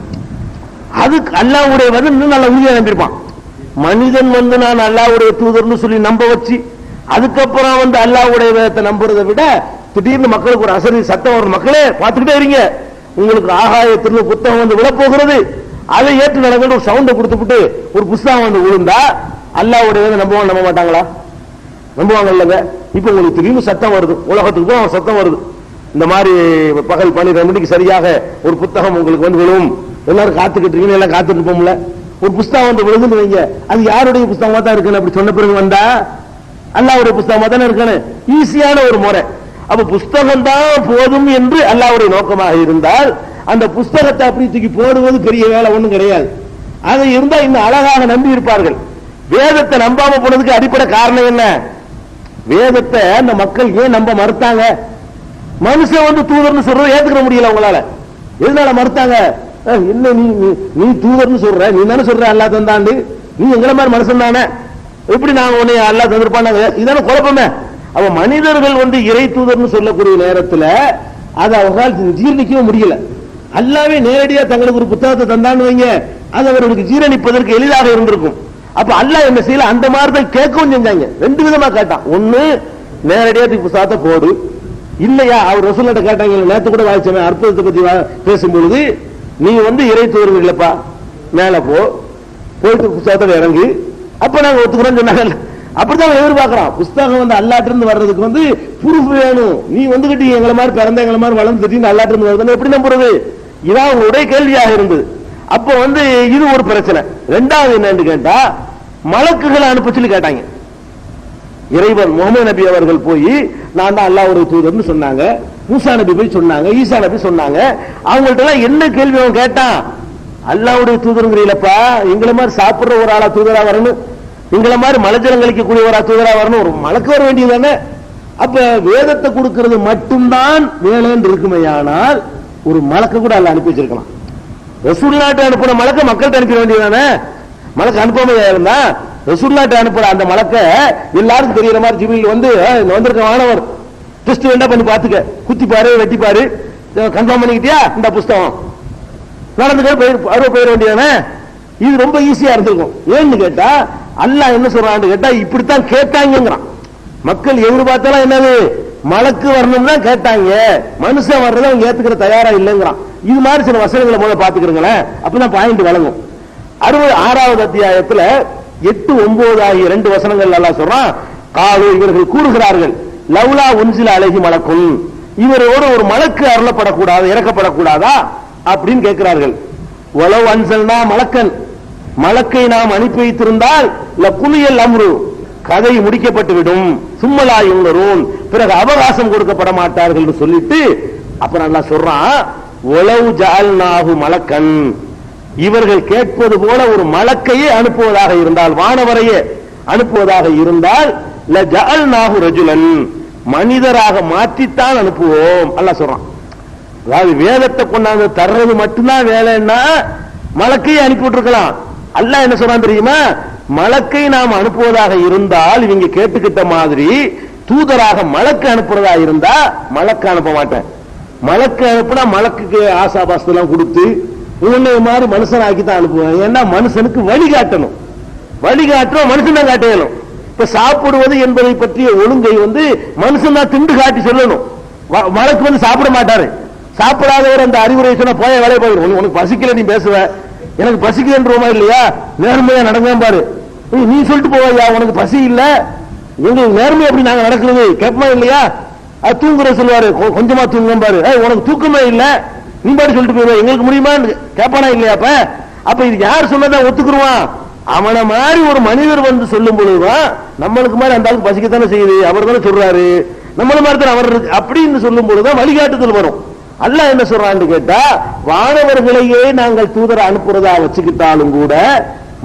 அதுக்கு அல்லாஹ்வுடைய வேதம் இன்னும் நல்லா உறுதியா நம்பியிருப்பான். மனிதன் நான் அல்லாஹ்வுடைய தூதர்னு சொல்லி நம்ப வச்சு அதுக்கப்புறம் அல்லாஹ்வுடைய வேதத்தை நம்புறதை விட திடீர்னு மக்களுக்கு ஒரு அசரி சத்தம் வரும், மக்களே பார்த்துக்கிட்டே இருங்க, உங்களுக்கு ஆகாயத்திலிருந்து புத்தகம் விழப்போகிறது, அதை ஏற்று நடக்கிற ஒரு சவுண்டை கொடுத்துட்டு ஒரு புத்தகம் விழுந்தா அல்லாஹ்வுடைய வேதம் நம்புவாங்க நம்ப மாட்டாங்களா? நம்புவாங்க இல்லங்க. இப்ப உங்களுக்கு திடீர்னு சத்தம் வருது, உலகத்துக்கு தான் சத்தம் வருது, இந்த மாதிரி பகல் 12 மணிக்கு சரியாக ஒரு புத்தகம் உங்களுக்கு விழும், எல்லாரும் காத்துக்கிட்டு இருக்கீங்க, எல்லாம் காத்துட்டு போம்ல, ஒரு புத்தகம் விழுதுன்னு வைங்க, அது யாருடைய புத்தகமா தான் இருக்குன்னு அப்படி சொன்ன பிறகு வந்தா அல்லாஹ்வுடைய புத்தகமா தானே இருக்கணும். ஈஸியான ஒரு முறை. அப்ப புஸ்தகம் தான் போதும் என்று அல்லாஹ்வுடைய நோக்கமாக இருந்தால் அந்த புஸ்தகத்தை அப்படி தூக்கி போடுவது பெரிய வேலை ஒண்ணும் கிடையாது. அது இருந்தா இன்னும் அழகாக நம்பி இருப்பார்கள். வேதத்தை நம்பாம போனதுக்கு அடிப்படை காரணம் என்ன? வேதத்தை அந்த மக்கள் ஏன் நம்ப மறுத்தாங்க? மனுஷன் தூதர்னு சொல்றதை ஏத்துக்க முடியல உங்களால. எதனால மறுத்தாங்க? என்ன நீ தூதர்னு சொல்ற, நீ தானே சொல்ற அல்லாஹ் தந்தாண்டு, நீ எங்களை மாதிரி மனுஷன் தானே, எப்படி நாங்க உன்னை அல்லாஹ் தந்திருப்பாங்க, இதான குழப்பமே. அவ மனிதர்கள் இறை தூதர்னு சொல்லக்கூடிய நேரத்தில் அதை அவர்களால் ஜீரணிக்கவும் முடியல. அல்லாவே நேரடியா தங்களுக்கு ஒரு புத்தகத்தை தந்தான்னு வைங்க, அது அவர்களுக்கு ஜீரணிப்பதற்கு எளிதாக இருந்திருக்கும். அப்ப அல்லாஹ் என்ன செய்யல, அந்த மாதிரி தான் கேட்கவும் செஞ்சாங்க. 2 விதமா கேட்டான். ஒண்ணு, நேரடியா புத்தகத்தை போடு, இல்லையா அவர் ரசூலுல்லாஹ் கேட்டாங்க, நேத்து கூட வாய்ச்சமே அற்புதத்தை பத்தி பேசும்பொழுது, நீ இறை தூதர்கள் இல்லப்பா, மேல போயிட்டு புத்தகத்தை இறங்கு, அப்ப நாங்க ஒத்துக்கிறோம் சொன்னாங்க. அப்படித்தான் எதிர்பார்க்கிறான். புஸ்தகம் அல்லாஹ்ட்ட இருந்து வர்றதுக்கு ப்ரூஃப் வேணும். நீ எங்களை மாதிரி பிறந்த எங்களை மாதிரி வளர்ந்து திடீர்னு அல்லாஹ்ட்ட இருந்து வருதுன்னு எப்படி நம்புறது? இதான் உங்களுடைய கேள்வியாக இருந்தது. அப்போ இது ஒரு பிரச்சனை. 2வது என்னன்னு கேட்டா, மலக்குகளை அனுப்ப சொல்லி கேட்டாங்க. இறைவன் முகமது நபி அவர்கள் போய் நான் தான் அல்லாஹ்வுடைய தூதர்னு சொன்னாங்க, மூசா நபி போய் சொன்னாங்க, ஈசா நபி சொன்னாங்க. அவங்கள்ட்ட எல்லாம் என்ன கேள்வி அவன் கேட்டான்? அல்லாஹ்வுடைய தூதருங்கிறீங்களப்பா, எங்களை மாதிரி சாப்பிடுற ஒரு ஆளா தூதரா வரணும், எங்களை மாதிரி மலஜலம் கழிக்கக்கூடிய ஒரு தூதரா வரணும், ஒரு மலக்கு வர வேண்டியது தானே. அப்ப வேதத்தை கொடுக்கிறது மட்டும்தான் வேலைன்னு இருக்குமையானால் ஒரு மலக்கு கூட அல்லாஹ் அனுப்பி வச்சிருக்கலாம். ரசூலுல்லாஹ்ட்ட அனுப்புன மலக்க மக்கள்கிட்ட அனுப்ப வேண்டியதானே. மலக்கு அனுப்பாம இருந்தா ரசூலுல்லாஹ்ட்ட அனுப்புற அந்த மலக்க எல்லாருக்கும் தெரியற மாதிரி ஜிப்ரீல் வந்திருக்க மாணவர் டெஸ்ட் வேண்டா பண்ணி பாத்துக்க, குத்தி பாரு, வெட்டி பாரு, கன்ஃபார்ம் பண்ணிக்கிட்டியா, இந்த புஸ்தகம் நடந்துக்க போயிட வேண்டியதானே. இது ரொம்ப ஈஸியா இருந்திருக்கும். ஏன்னு கேட்டா அல்லாஹ் என்ன சொல்றான்னு கேட்டா, இப்படித்தான் கேட்டாங்கிறான். மக்கள் எதிர்பார்த்தாலும் என்னது, மலக்கு வரணும் தான் கேட்டாங்க, மனுஷன் வர்றதை அவங்க ஏத்துக்கிற தயாரா இல்லைங்கிறான். இது மாதிரி சில வசனங்களை முதல்ல பாத்துக்கிறீங்களேன், அப்பதான் பாயிண்ட் வழங்கும். 66வது அத்தியாயத்துல 8, 9 ஆகிய 2 வசனங்கள் எல்லாம் சொல்றான். காலு இவர்கள் கூறுகிறார்கள், லவ்லா உன்சில அலைஹி மலக்கும், இவரோடு ஒரு மலக்கு அருளப்படக்கூடாது, இறக்கப்படக்கூடாதா அப்படின்னு கேட்கிறார்கள். வலவ் அன்சல்னா மலக்கன், மலக்கை நாம் அனுப்பி வைத்திருந்தால் லகுலியல் அம்ரு, கதை முடிக்கப்பட்டு விடும், சும்மலா யுன்லரூன், பிறகு அவகாசம் கொடுக்கப்பட மாட்டார்கள் சொல்லிட்டு அப்புறம் அல்லாஹ் சொல்றான், ஒலவு ஜஅல்நாஹு மலக்கன், இவர்கள் கேட்பது போல ஒரு மலக்கையே அனுப்புவதாக இருந்தால், வானவரையே அனுப்புவதாக இருந்தால், ல ஜஅல்நாஹு ரஜுலன், மனிதராக மாற்றித்தான் அனுப்புவோம் அல்லாஹ் சொல்றான். அதாவது வேதத்தை கொண்டாந்து தர்றது மட்டும்தான் வேலைன்னா மலக்கையை அனுப்பிவிட்டு இருக்கலாம். அல்லாஹ் என்ன சொல்றான் தெரியுமா? மலக்கை நாம் அனுப்புவதாக இருந்தால், இவங்க கேட்டுக்கிட்ட மாதிரி தூதராக மலக்கு அனுப்புறதா இருந்தா மலக்கு அனுப்ப மாட்டேன். மலக்கு அனுப்புனா மலக்குக்கு ஆசாபாசத்தெல்லாம் கொடுத்து உன்னை மாதிரி மனுஷனாக்கி தான் அனுப்புவேன். ஏன்னா மனுஷனுக்கு வழிகாட்டணும், வழிகாட்டணும் மனுஷன் தான் காட்டணும். இப்ப சாப்பிடுவது என்பதை பற்றிய ஒழுங்கை மனுஷன் தான் திண்டு காட்டி சொல்லணும். மலக்கு சாப்பிட மாட்டாரு. சாப்பிடாதவர் அந்த அறிவுரை சொன்னா போய வேலையை போயிடும். உனக்கு பசிக்கல, நீ பேசுவ, எனக்கு பசிக்கிறோமா இல்லையா, நேர்மையா நடங்க பாரு, நீ சொல்லிட்டு போவையா உனக்கு பசி இல்ல, எங்களுக்கு நேர்மை அப்படி நாங்க நடக்கிறது கேட்பமா இல்லையா? அது தூங்குற சொல்லுவாரு, கொஞ்சமா தூங்க பாரு, உனக்கு தூக்கமே இல்ல, நீ பாரு சொல்லிட்டு போய் எங்களுக்கு முடியுமா கேட்பானா இல்லையா? அப்ப இது யார் சொன்னதான் ஒத்துக்குருவான்? அவனை மாதிரி ஒரு மனிதர் சொல்லும் பொழுதுதான் நம்மளுக்கு மாதிரி அந்த ஆளுக்கு பசிக்கத்தானே செய்யுது, அவர் தானே சொல்றாரு, நம்மள மாதிரி தான் அவர் அப்படின்னு சொல்லும் பொழுதுதான் வழிகாட்டுதல் வரும். அல்லாஹ் என்ன சொல்றான்னு கேட்டா, வானவர்களையே நாங்கள் தூதரை அனுப்புறதா வச்சுக்கிட்டாலும் கூட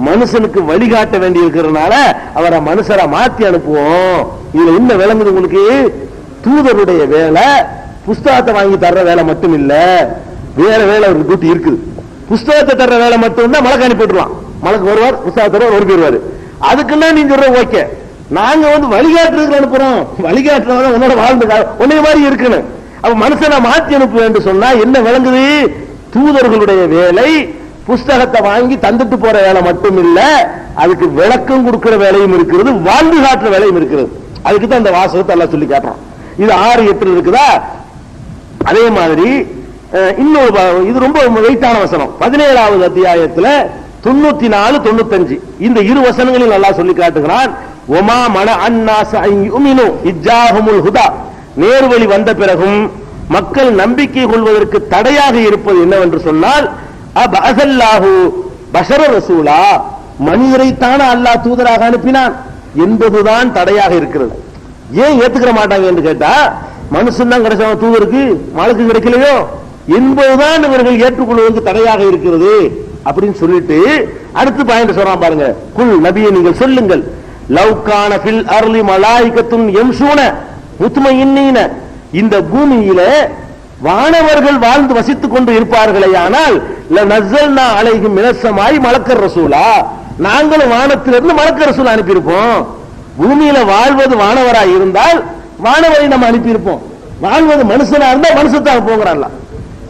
மனுஷனுக்கு வழிகாட்ட வேண்டி இருக்கிறதுனால அவரை மனுஷரை மாத்தி அனுப்புவோம். இதுல என்ன விளங்குது உங்களுக்கு? தூதருடைய வேலை புஸ்தகத்தை வாங்கி தர்ற வேலை மட்டும் இல்ல, வேற வேலை ஒரு டியூட்டி இருக்குது. புஸ்தகத்தை தர்ற வேலை மட்டும் தான் மலக்கு அனுப்பிடுவான். மலக்கு வருவார், புஸ்தகத்தை ஒரு போயிருவாரு. அதுக்குன்னா நீங்க சொல்ற ஓகே, நாங்க வழிகாட்டுறதுக்கு அனுப்புறோம், வழிகாட்டுறவங்க உன்னோட வாழ்ந்து உன்னை மாதிரி இருக்கணும். அப்ப மனுஷனை மாற்றி அனுப்புவேன் என்று சொன்னா என்ன விளங்குது? தூதர்களுடைய வேலை புஸ்தகத்தை வாங்கி தந்துட்டு போற வேலை மட்டும் இல்ல, அதுக்கு விளக்கம் கொடுக்கிற வேலையும் இருக்கிறது, வாழ்ந்து காட்டுற வேலையும் இருக்கிறது. அதுக்கு தான் இந்த வாசகத்தை எல்லாம் சொல்லி காட்டுறோம். இது 6-8 இருக்குதா? அதே மாதிரி இன்னொரு, இது ரொம்ப வெயிட்டான வசனம், 17வது அத்தியாயத்துல 94-95 இந்த இரு வசனங்களில் அல்லாஹ் சொல்லி காட்டுகிறான். ஒமா மன அன்னாஸ அன் யுமினு இஜ்ஜாஹுமுல் ஹுதா, நேர்வழி வந்த பிறகும் மக்கள் நம்பிக்கை கொள்வதற்கு தடையாக இருப்பது என்னவென்று சொன்னால், அபஅஸல்லாஹு பஷர ரசூலா, மனிதரைத்தான அல்லாஹ் தூதராக அனுப்பினான் என்பதுதான் தடையாக இருக்கிறது. ஏன் ஏத்துக்கிற மாட்டாங்க என்று கேட்டா, மனுஷன் தான் கிடைச்ச தூதருக்கு, மலக்கு கிடைக்கலையோ என்பதுதான் இவர்கள் ஏற்றுக்கொள்வதற்கு தடையாக இருக்கிறது அப்படின்னு சொல்லிட்டு அடுத்து பாயிண்ட் சொல்றான் பாருங்க. குல் நபியே நீங்கள் சொல்லுங்கள், லவ்கான ஃபில் அர்லி மலாயிகத்துன் யம்ஷூன முத்மஇன்னீன, இந்த பூமியில வானவர்கள் வாழ்ந்து வசித்துக் கொண்டு இருப்பார்களே ஆனால் லநஸல்னா அலைஹிம் மினஸ்ஸமாய் மலக்கர் ரசூலா, நாங்களும் வானத்திலிருந்து மலக்கர் ரசூல் அனுப்பியிருப்போம். பூமியில வாழ்வது வானவராய் இருந்தால் வானவரை நம்ம அனுப்பியிருப்போம், வாழ்வது மனுஷனா இருந்தா மனுஷத்தான் அனுப்புங்கிறான்ல.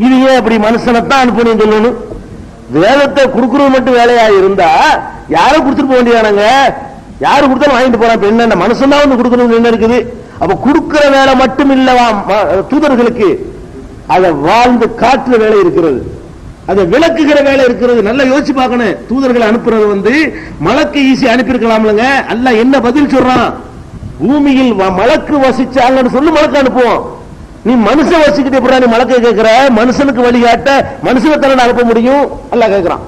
இது ஏன் அப்படி மனுஷனைத்தான் அனுப்பணும் சொல்லணும்? வேதத்தை கொடுக்கறது மட்டும் வேலையா இருந்தா யாரை கொடுத்துட்டு போக வேண்டியதானங்க? யாரு கொடுத்தாலும் வாங்கிட்டு போறான். என்ன மனுஷன் தான் கொடுக்கணும் என்ன இருக்குது? அப்ப கொடுக்கிற வேலை மட்டும் இல்லவா தூதர்களுக்கு, அதை வாழ்ந்து காட்டுற வேலை இருக்கிறது, அதை விளக்குகிற வேலை இருக்கிறது. நல்லா யோசிச்சு பார்க்கணும். தூதர்களை அனுப்புறது மலக்கு ஈஸி அனுப்பியிருக்கலாம்லங்க. அல்லாஹ் என்ன பதில் சொல்றான்? பூமியில் மலக்கு வசிச்சாங்கன்னு சொல்லி மலக்கு அனுப்புவோம். நீ மனுஷன் வசிக்கிட்டு எப்படி நீ மலக்கை கேட்கிற? மனுஷனுக்கு வழிகாட்ட மனுஷனை தானே அனுப்ப முடியும் அல்லாஹ் கேட்கிறான்.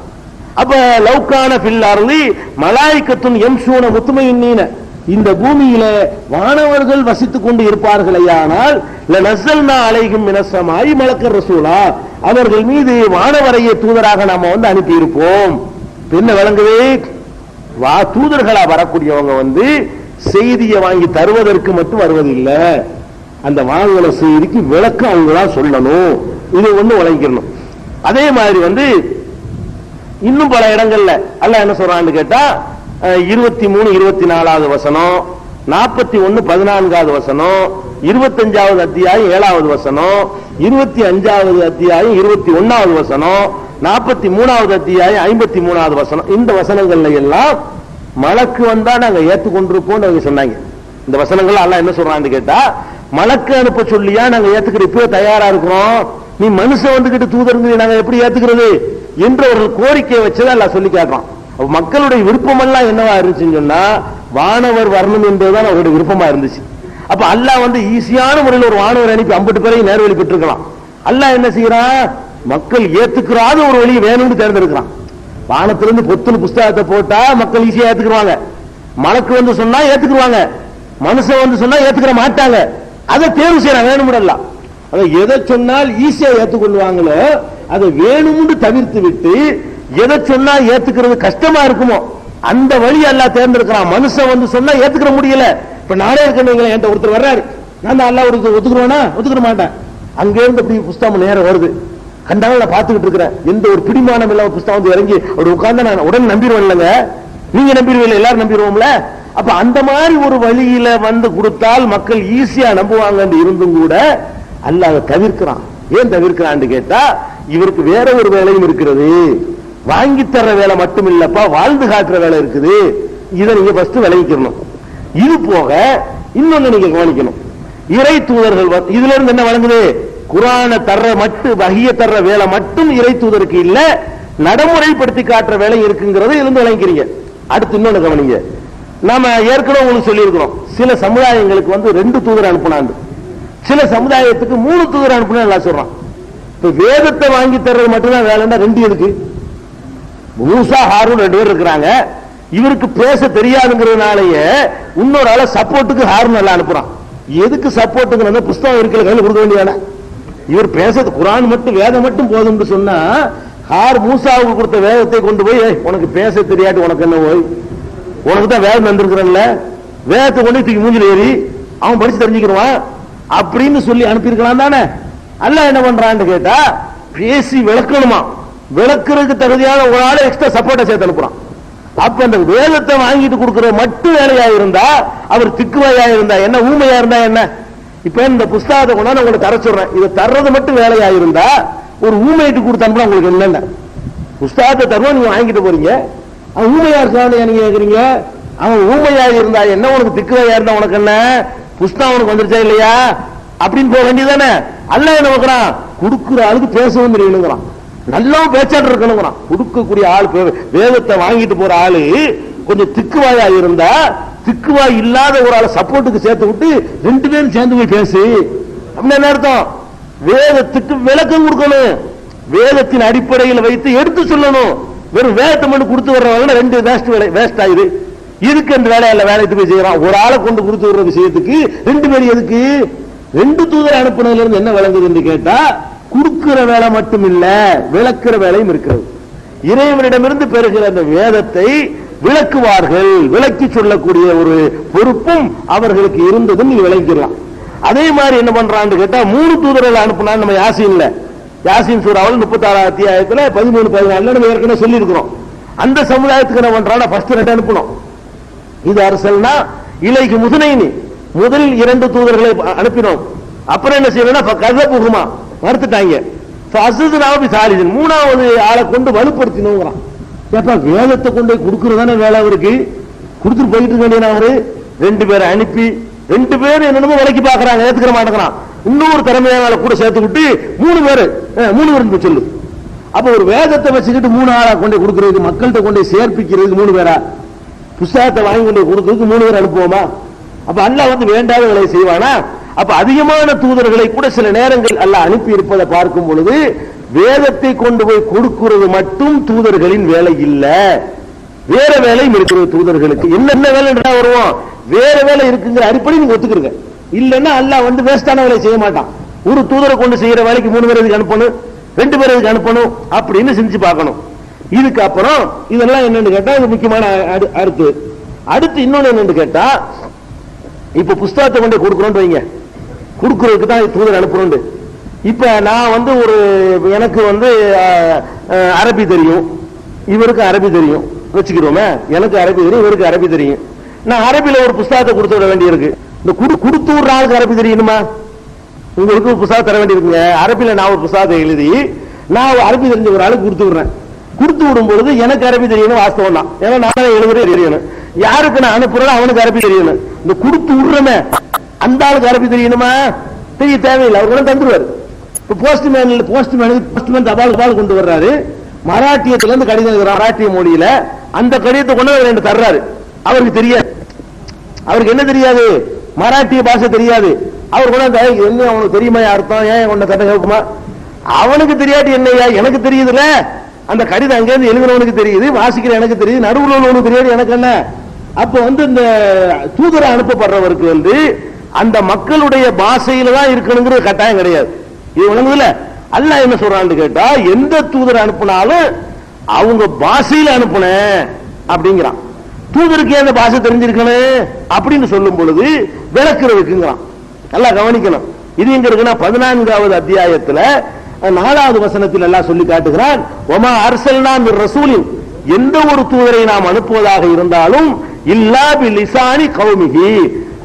அப்ப லவ்கான ஃபில் அர்லி மலாயிகத்துன் யம்ஷூன முத்மஇன்னீன, இந்த பூமியில வானவர்கள் வசித்துக் கொண்டு இருப்பார்களேயானால் லநஸல்னா அலைஹிம் மினஸ்ஸமாய் மலக்கர் ரசூலா, அவர்கள் மீது வானவரைய தூதராக நாம அனுப்பி இருப்போம். என்ன விளங்குது? தூதர்களா வரக்கூடியவங்க செய்தியை வாங்கி தருவதற்கு மட்டும் வருவதில்லை, அந்த வாங்குற செய்திக்கு விளக்கம் அவங்கதான் சொல்லணும். இது வழங்கிக்கணும். அதே மாதிரி இன்னும் பல இடங்கள்ல அல்லாஹ் என்ன சொல்றான்னு கேட்டா, 23-24வது வசனம், 41-14வது வசனம், 25வது அத்தியாயம் 7வது வசனம், 25வது அத்தியாயம் 21வது வசனம், 43வது அத்தியாயம் 53வது வசனம், இந்த வசனங்கள்ல எல்லாம் மலக்கு வந்தா நாங்க ஏத்துக்கொண்டிருப்போம் அவங்க சொன்னாங்க. இந்த வசனங்கள் அல்லாஹ் என்ன சொல்றான்னு கேட்டா, மலக்கு அனுப்ப சொல்லியா நாங்க ஏத்துக்கிற இப்பவே தயாரா இருக்கிறோம், நீ மனுஷன் வந்துகிட்டு தூதர் நாங்க எப்படி ஏத்துக்கிறது என்று ஒரு கோரிக்கை வச்சதை அல்லாஹ் சொல்லி காட்டுறான். மக்களுடைய விருப்பம் எல்லாம் என்னவா இருந்துச்சுன்னு சொன்னா, வானவர் வரணும் என்பதுதான் அவருடைய விருப்பமா இருந்துச்சு. அப்ப அல்லாஹ் ஈஸியான முறையில் ஒரு வானவர் அனுப்பி 50 பேரையும் நேர்வழி பெற்றிருக்கலாம். அல்லாஹ் என்ன செய்யறான்? மக்கள் ஏத்துக்கிறாத ஒரு வழியை வேணும்னு தேர்ந்தெடுக்கிறான். வானத்திலிருந்து பொத்துன்னு புஸ்தகத்தை போட்டா மக்கள் ஈஸியா ஏத்துக்குவாங்க, மலக்கு சொன்னா ஏத்துக்குவாங்க, மனுஷன் சொன்னா ஏத்துக்கிற மாட்டாங்க. அதை தேர்வு செய்யறான் வேணும்ல. அதை எதை சொன்னால் ஈஸியா ஏத்துக்கொள்வாங்களோ அதை வேணும்னு தவிர்த்து விட்டு எதை சொன்னா ஏத்துக்கிறது கஷ்டமா இருக்குமோ அந்த வழி எல்லாம் தேர்ந்தெடுக்கிறான். மனுஷன் வந்து சொன்னா ஏத்துக்கிற முடியல. இப்ப நானே இருக்கேன், என்கிட்ட ஒருத்தர் வர்றாரு, நான் தான் அல்லாஹ் ஒத்துக்குறேனா ஒத்துக்கிற மாட்டேன். அங்க இருந்து அப்படி புஸ்தகம் நேரம் வருது, கண்டாலும் நான் பார்த்துக்கிட்டு இருக்கிறேன். எந்த ஒரு பிடிமானம் இல்லாம புஸ்தகம் வந்து இறங்கி ஒரு உட்கார்ந்து நான் உடனே நம்பிடுவேன் இல்லைங்க, நீங்க நம்பிடுவீங்க, எல்லாரும் நம்பிடுவோம்ல. அப்ப அந்த மாதிரி ஒரு வழியில வந்து கொடுத்தால் மக்கள் ஈஸியா நம்புவாங்க இருந்தும் கூட அல்லாஹ் அதை தவிர்க்கிறான். ஏன் தவிர்க்கிறான்னு கேட்டா இவருக்கு வேற ஒரு வேலையும் இருக்கிறது. வாங்கி தர்ற வேலை மட்டும் இல்லப்பா, வாழ்ந்து காட்டுற வேலை இருக்குது. இதை நீங்க ஃபர்ஸ்ட் விளைவிக்கணும். இது போக இன்னொன்னு நீங்க கவனிக்கணும், இறை தூதர்கள் இதுல இருந்து என்ன வழங்குது? குர்ஆன தர்ற மட்டும் வஹிய தர்ற வேலை மட்டும் இறை தூதருக்கு இல்ல, நடைமுறைப்படுத்தி காட்டுற வேலை இருக்குங்கிறது இருந்து விளங்கிறீங்க. அடுத்து இன்னொன்னு கவனிங்க, நாம ஏற்கனவே உங்களுக்கு சொல்லி இருக்கிறோம், சில சமுதாயங்களுக்கு வந்து 2 தூதர் அனுப்புனாங்க, சில சமுதாயத்துக்கு 3 தூதர் அனுப்புனா எல்லாம் சொல்றான். இப்ப வேதத்தை வாங்கி தர்றது மட்டும்தான் வேலைன்னா 2 எதுக்கு? மூசா ஹாரூன் 2 பேர் இருக்கிறாங்க. இவருக்கு பேச தெரியாதுங்கிறதுனாலயே இன்னொரு ஆள சப்போர்ட்டுக்கு ஹாரூன் எல்லாம் அனுப்புறான். எதுக்கு சப்போர்ட்டுக்கு? புஸ்தகம் இருக்கிற கையில் கொடுக்க வேண்டியதான? இவர் பேசது குர்ஆன் மட்டும் வேதம் மட்டும் போதும்னு சொன்னா மூசாவுக்கு கொடுத்த வேதத்தை கொண்டு போய் உனக்கு பேச தெரியாது, உனக்கு என்ன போய், உனக்கு தான் வேதம் வந்திருக்கிறல்ல, வேதத்தை கொண்டு தூக்கி மூஞ்சில ஏறி அவன் படிச்சு தெரிஞ்சுக்கிறான் அப்படின்னு சொல்லி அனுப்பியிருக்கலாம் தானே. அல்லாஹ் என்ன பண்றான்னு கேட்டா பேசி விளக்கணுமா, விளக்குறதுக்கு தகுதியான ஒரு ஆளை எக்ஸ்ட்ரா சப்போர்ட்டை சேர்த்து அனுப்புறான். அப்ப அந்த வேதத்தை வாங்கிட்டு கொடுக்கிற மட்டும் வேலையா இருந்தா, அவர் திக்குவாயா இருந்தா என்ன, ஊமையா இருந்தா என்ன? இப்ப இந்த புஸ்தகத்தை கொண்டாந்து உங்களுக்கு தர சொல்றேன், இதை தர்றது மட்டும் வேலையா இருந்தா ஒரு ஊமையிட்டு கொடுத்து அனுப்புனா உங்களுக்கு என்னென்ன? புஸ்தகத்தை தருவோம், நீங்க வாங்கிட்டு போறீங்க, அவன் ஊமையா இருக்கான்னு நீங்க கேக்குறீங்க. அவன் ஊமையா இருந்தா என்ன, உனக்கு திக்குவாயா இருந்தா உனக்கு என்ன, புஸ்தகம் உனக்கு வந்துருச்சா இல்லையா அப்படின்னு போக வேண்டியதானே. அல்லாஹ் என்ன பார்க்கறான், கொடுக்குற ஆளுக்கு பேசவும் தெரியணுங்கிறான், நல்லா பேச்சாட்டு இருக்கணுங்கிறான். கொடுக்கக்கூடிய ஆள், வேதத்தை வாங்கிட்டு போற ஆளு கொஞ்சம் திக்குவாயா இருந்தா, திக்குவாய் இல்லாத ஒரு ஆளை சப்போர்ட்டுக்கு சேர்த்து விட்டு 2 பேரும் சேர்ந்து போய் பேசு அப்படின்னு என்ன அர்த்தம்? வேதத்துக்கு விளக்கம் கொடுக்கணும், வேதத்தின் அடிப்படையில் வைத்து எடுத்து சொல்லணும். வெறும் வேதத்தை மட்டும் கொடுத்து வர்றவங்க 2 வேஸ்ட் ஆகுது. இதுக்கு அந்த வேலையில வேலைக்கு போய் செய்யறான். ஒரு ஆளை கொண்டு கொடுத்து வர்ற விஷயத்துக்கு 2 பேர் எதுக்கு? 2 தூதர் அனுப்புனதுல இருந்து என்ன விளங்குது என்று கேட்டா, கொடுக்கிற வேலை மட்டும் இல்ல, விளக்குற வேலையும் இருக்கிறது. இறைவனிடமிருந்து பெறுகிற அந்த வேதத்தை விளக்குவார்கள், விளக்கி சொல்லக்கூடிய ஒரு பொறுப்பும் அவர்களுக்கு இருந்ததும் நீ விளங்கிடலாம். அதே மாதிரி என்ன பண்றான்னு கேட்டா 3 தூதர்கள் அனுப்புனா நம்ம யாசீன்ல, யாசீன் சூராவில் 36 அத்தியாயத்துல 13, 14 நம்ம ஏற்கனவே சொல்லி இருக்கிறோம். அந்த சமுதாயத்துக்கு என்ன பண்றான்னா ஃபர்ஸ்ட் 2 அனுப்பணும். இது அரசல்னா இலைக்கு முதனைனி, முதல் 2 தூதர்களை அனுப்பினோம். அப்புறம் என்ன செய்யணும்னா கதபுகுமா மறுத்துட்டாங்க. மூணாவது ஆளை கொண்டு வலுப்படுத்தினோங்கிறான். வேதத்தை கொண்டு கொடுக்கறதான வேலை அவருக்கு, கொடுத்துட்டு போயிட்டு இருக்க வேண்டிய அவரு 2 பேரை அனுப்பி 2 பேர் என்னென்னமோ விலைக்கு பாக்குறாங்க, ஏத்துக்கிற மாட்டேங்கிறான். இன்னொரு திறமையான கூட சேர்த்து விட்டு 3 பேர் சொல்லு. அப்ப ஒரு வேதத்தை வச்சுக்கிட்டு 3 ஆளா கொண்டு கொடுக்கறது, மக்கள்கிட்ட கொண்டு சேர்ப்பிக்கிறதுக்கு 3 பேரா, புஸ்தகத்தை வாங்கி கொண்டு கொடுத்ததுக்கு 3 பேர் அனுப்புவோமா? அப்ப அல்லாஹ் வந்து வேண்டாத வேலையை செய்வானா? அப்ப அதிகமான தூதர்களை கூட சில நேரங்கள் அல்லாஹ் அனுப்பி இருப்பதை பார்க்கும் பொழுது வேதத்தை கொண்டு போய் கொடுக்கிறது மட்டும் தூதர்களின் வேலை இல்ல, வேற வேலையும் இருக்கிறது தூதர்களுக்கு. என்ன வேலை வருவோம், வேற வேலை இருக்குங்கிற அடிப்படை நீங்க ஒத்துக்கிறீங்க. இல்லன்னா அல்லாஹ் வந்து வேஸ்டான வேலை செய்ய மாட்டான். ஒரு தூதரை கொண்டு செய்யற வேலைக்கு 3 பேர் இதுக்கு அனுப்பணும், 2 பேர் இதுக்கு அனுப்பணும் அப்படின்னு செஞ்சு பார்க்கணும். இதுக்கு அப்புறம் இதெல்லாம் என்னன்னு கேட்டா இது முக்கியமான அடுத்து இன்னொன்னு என்னன்னு கேட்டா, இப்ப புஸ்தகத்தை கொண்டு கொடுக்கணும் வைங்க, கொடுக்கறதுக்கு தான் தூதர் அனுப்புறோம். இப்ப நான் வந்து எனக்கு வந்து அரபி தெரியும், இவருக்கு அரபி தெரியும் வச்சுக்கிறோமே, எனக்கு அரபி தெரியும், இவருக்கு அரபி தெரியும். நான் அரபில ஒரு புஸ்தகத்தை கொடுத்து விட வேண்டி இருக்கு. இந்த கொடுத்து விடுற ஆளுக்கு அரபி தெரியணுமா? உங்களுக்கு புஸ்தகம் தர வேண்டி இருக்குங்க. அரபில நான் ஒரு புஸ்தகத்தை எழுதி நான் அரபி தெரிஞ்ச ஒரு ஆளுக்கு கொடுத்து விடுறேன். கொடுத்து விடும் பொழுது எனக்கு அரபி தெரியணும், வாஸ்தவம் தான். ஏன்னா நான் எழுதுறேன் தெரியணும். யாருக்கு நான் அனுப்புறேன் அவனுக்கு அரபி தெரியணும். இந்த கொடுத்து விடுறமே அந்த ஆளுக்கு அரபி தெரியணுமா? தெரிய தேவையில்லை, அவருக்கு தந்துருவாரு. இப்ப போஸ்ட்மேன் தபால் கொண்டு வர்றாரு, மராட்டியத்துல இருந்து கடிதம் மராட்டிய மொழியில அந்த கடிதத்தை கொண்டு 2 தர்றாரு. அவருக்கு தெரியாது, அவருக்கு என்ன தெரியாது, மராட்டிய பாஷை தெரியாது. அவர் கூட என்ன அவனுக்கு தெரியுமா அர்த்தம், ஏன் கொண்ட கட்ட கேட்குமா? அவனுக்கு தெரியாது என்னையா, எனக்கு தெரியுதுல, அந்த கடிதம் அங்கேருந்து எழுதுனவனுக்கு தெரியுது, வாசிக்கிற எனக்கு தெரியுது, நடுவில் உள்ளவனுக்கு தெரியாது, எனக்கு என்ன. அப்ப வந்து இந்த தூதரை அனுப்பப்படுறவருக்கு வந்து அந்த மக்களுடைய பாஷையில தான் இருக்கணுங்கிற கட்டாயம் கிடையாது. இது விளங்குதுல. அல்லாஹ் என்ன சொல்றான்னு கேட்டா, எந்த தூதர் அனுப்புனாலும் அவங்க பாஷையில அனுப்புன அப்படிங்கிறான். தூதருக்கு அந்த பாஷை தெரிஞ்சிருக்கணும் அப்படின்னு சொல்லும் பொழுது விளக்குறதுக்குங்கிறான். நல்லா கவனிக்கணும். இது எங்க இருக்குன்னா 14வது அத்தியாயத்துல 4வது வசனத்தில் எல்லாம் சொல்லி காட்டுகிறான். ஒமா அர்சல்னா மிர் ரசூலின், எந்த ஒரு தூதரை நாம் அனுப்புவதாக இருந்தாலும் இல்லா பிலிசானி கௌமிஹி,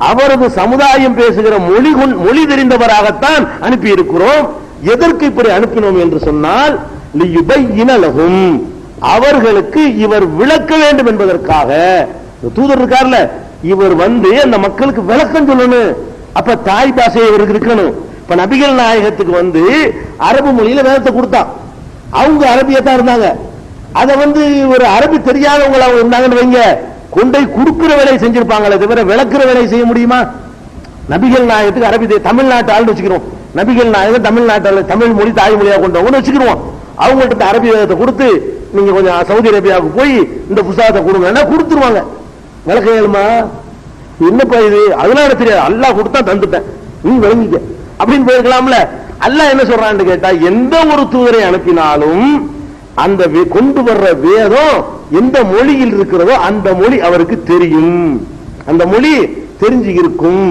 அவரது சமுதாயம் பேசுகிற மொழி தெரிந்தவராகத்தான் அனுப்பி இருக்கிறோம். எதற்கு இப்படி அனுப்பினோம் என்று சொன்னால் லியுபையின லஹும், அவர்களுக்கு இவர் விளக்க வேண்டும் என்பதற்காக. தூதர் இருக்கார்ல, இவர் வந்து அந்த மக்களுக்கு விளக்கம் சொல்லணும். அப்ப தாய் பாஷை இவருக்கு இருக்கணும். இப்ப நபிகள் நாயகத்துக்கு வந்து அரபு மொழியில வேதத்தை கொடுத்தான். அவங்க அரபியத்தான் இருந்தாங்க. அதை வந்து ஒரு அரபி தெரியாதவங்க அவங்க இருந்தாங்கன்னு வைங்க, கொண்டை குடுக்கிற வேலையை செஞ்சிருப்பாங்களே தவிர விளக்குற வேலையை செய்ய முடியுமா? நபிகள் நாயகத்துக்கு அரபி தமிழ்நாட்டு ஆள் வச்சுக்கிறோம். நபிகள் நாயகம் தமிழ்நாட்டில் தமிழ் மொழி தாய்மொழியாக கொண்டவங்க வச்சுக்கிறோம். அவங்கள்ட்ட அரபி வேதத்தை கொடுத்து நீங்க கொஞ்சம் சவுதி அரேபியாவுக்கு போய் இந்த புஸ்தகத்தை கொடுங்கன்னா கொடுத்துருவாங்க. விளக்க வேணுமா? என்னப்பா இது? அதனால தெரியாது, அல்லாஹ் கொடுத்தா தந்துட்டேன், நீ விளங்கிக்க அப்படின்னு போயிருக்கலாம்ல. அல்லாஹ் என்ன சொல்றான்னு கேட்டா, எந்த ஒரு தூதரை அனுப்பினாலும் அந்த கொண்டு வர்ற வேதம் எந்த மொழியில் இருக்கிறதோ அந்த மொழி அவருக்கு தெரியும், அந்த மொழி தெரிஞ்சு இருக்கும்.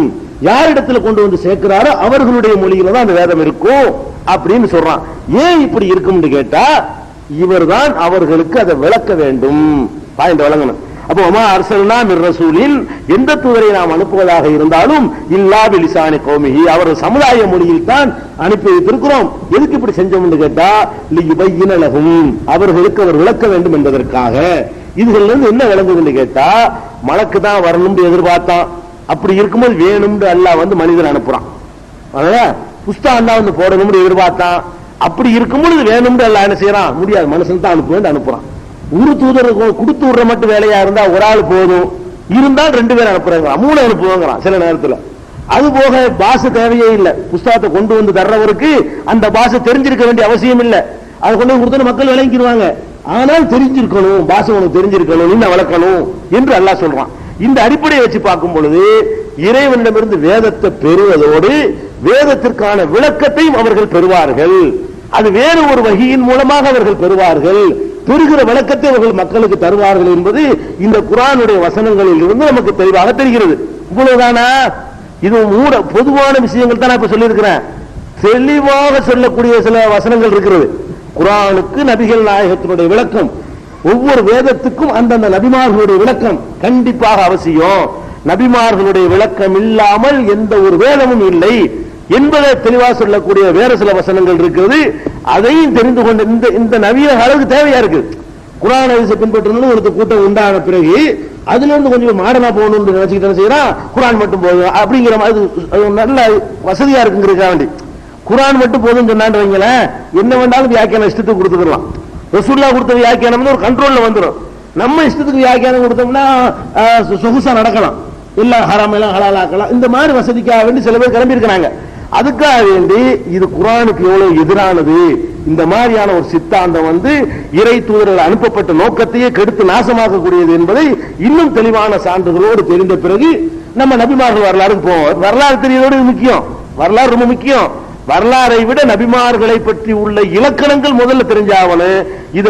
யாரிடத்துல கொண்டு வந்து சேர்க்கிறாரோ அவர்களுடைய மொழியில தான் அந்த வேதம் இருக்கும் அப்படின்னு சொல்றான். ஏன் இப்படி இருக்கும்னு கேட்டா, இவர்தான் அவர்களுக்கு அதை விளக்க வேண்டும். பாயிண்ட் விளங்கணும். அப்போ ஒமா அர்சல்னா மிர் ரசூலின், எந்த தூதரை நாம் அனுப்புவதாக இருந்தாலும் இல்லா பிலிசானி கௌமிஹி, அவர் சமுதாய மொழியில் தான் அனுப்பி வைத்திருக்கிறோம். எதுக்கு இப்படி செஞ்சோம்னு கேட்டா லியுபையின லஹும், அவர்களுக்கு அவர் விளக்க வேண்டும் என்பதற்காக. இதுல இருந்து என்ன விளங்குதுன்னு கேட்டா, மலக்கு தான் வரணும்னு எதிர்பார்த்தான். அப்படி இருக்கும்போது வேணும்னு அல்லாஹ் வந்து மனிதன் அனுப்புறான். அதனால புஸ்தகம் தான் வந்து போடணும்னு எதிர்பார்த்தான். அப்படி இருக்கும்போது வேணும்னு அல்லாஹ் என்ன செய்யறான்? முடியாது, மனுஷன் தான் அனுப்புவேன் அனுப்புறான். ஒரு தூதர் கொடுத்து விடுற மட்டும் வேலையா இருந்தா ஒரு ஆள் போதும், இருந்தால் 2 பேர் அனுப்புறாங்க, 3 அனுப்புவாங்கிறான் சில நேரத்தில். அது போக பாஷை தேவையே இல்லை. புஸ்தகத்தை கொண்டு வந்து தர்றவருக்கு அந்த பாஷை தெரிஞ்சிருக்க வேண்டிய அவசியம் இல்லை. அதை கொண்டு வந்து கொடுத்தா மக்கள் விளங்கிடுவாங்க. ஆனால் தெரிஞ்சிருக்கணும், பாஷை உனக்கு தெரிஞ்சிருக்கணும், இன்னும் வளர்க்கணும் என்று அல்லாஹ் சொல்றான். இந்த அடிப்படையை வச்சு பார்க்கும் பொழுது இறைவனிடமிருந்து வேதத்தை பெறுவதோடு வேதத்திற்கான விளக்கத்தையும் அவர்கள் பெறுவார்கள். அது வேறு ஒரு வகையின் மூலமாக அவர்கள் பெறுவார்கள். பெறுகிற விளக்கத்தை அவர்கள் மக்களுக்கு தருவார்கள் என்பது இந்த குர்ஆனுடைய வசனங்களில் இருந்து நமக்கு தெளிவாக தெரிகிறது. இவ்வளவுதானா? இது பொதுவான விஷயங்கள் தான் நான் இப்ப சொல்லியிருக்கிறேன். தெளிவாக சொல்லக்கூடிய சில வசனங்கள் இருக்கிறது. குர்ஆனுக்கு நபிகள் நாயகத்தினுடைய விளக்கம், ஒவ்வொரு வேதத்துக்கும் அந்தந்த நபிமார்களுடைய விளக்கம் கண்டிப்பாக அவசியம். நபிமார்களுடைய விளக்கம் இல்லாமல் எந்த ஒரு வேதமும் இல்லை என்பதை தெளிவாக சொல்லக்கூடிய வேறு சில வசனங்கள் இருக்கிறது. அதையும் தெரிந்து கொண்டு இந்த நவீன அளவுக்கு தேவையா இருக்கு. குர்ஆன் ஹதீஸை பின்பற்றணும் ஒரு கூட்டம் உண்டான பிறகு அதுல இருந்து கொஞ்சம் மாடனா போகணும்னு நினைச்சுக்கிட்டு செய்யறான். குர்ஆன் மட்டும் போதும் அப்படிங்கிற மாதிரி நல்ல வசதியா இருக்குங்கிறதுக்காக வேண்டி குர்ஆன் மட்டும் போதும் சொன்னான்னு வைங்களேன், என்ன வேண்டாலும் வியாக்கியானம் இஷ்டத்துக்கு கொடுத்துக்கலாம். ரசூலுல்லாஹ் கொடுத்த வியாக்கியானம் ஒரு கண்ட்ரோல்ல வந்துடும். நம்ம இஷ்டத்துக்கு வியாக்கியானம் கொடுத்தோம்னா சொகுசா நடக்கலாம், எல்லாம் ஹராம் எல்லாம் ஹலால் ஆக்கலாம். இந்த மாதிரி வசதிக்காக வேண்டி சில பேர் கிளம்பி இருக்கிறாங்க. அதுக்காக வேண்டி இது குர்ஆனுக்கு எவ்வளவு எதிரானது, இந்த மாதிரியான ஒரு சித்தாந்தம் வந்து இறை தூதர்கள் அனுப்பப்பட்ட நோக்கத்தையே கெடுத்து நாசமாக்கக்கூடியது என்பதை இன்னும் தெளிவான சான்றுகளோடு தெரிந்த பிறகு நம்ம நபிமார்கள் வரலாறுக்கு போவோம். வரலாறு தெரியறதோடு முக்கியம், வரலாறு ரொம்ப முக்கியம். வரலாறை விட நபிமார்களை பற்றி உள்ள இலக்கணங்கள் முதல்ல தெரிஞ்சாவணும். இது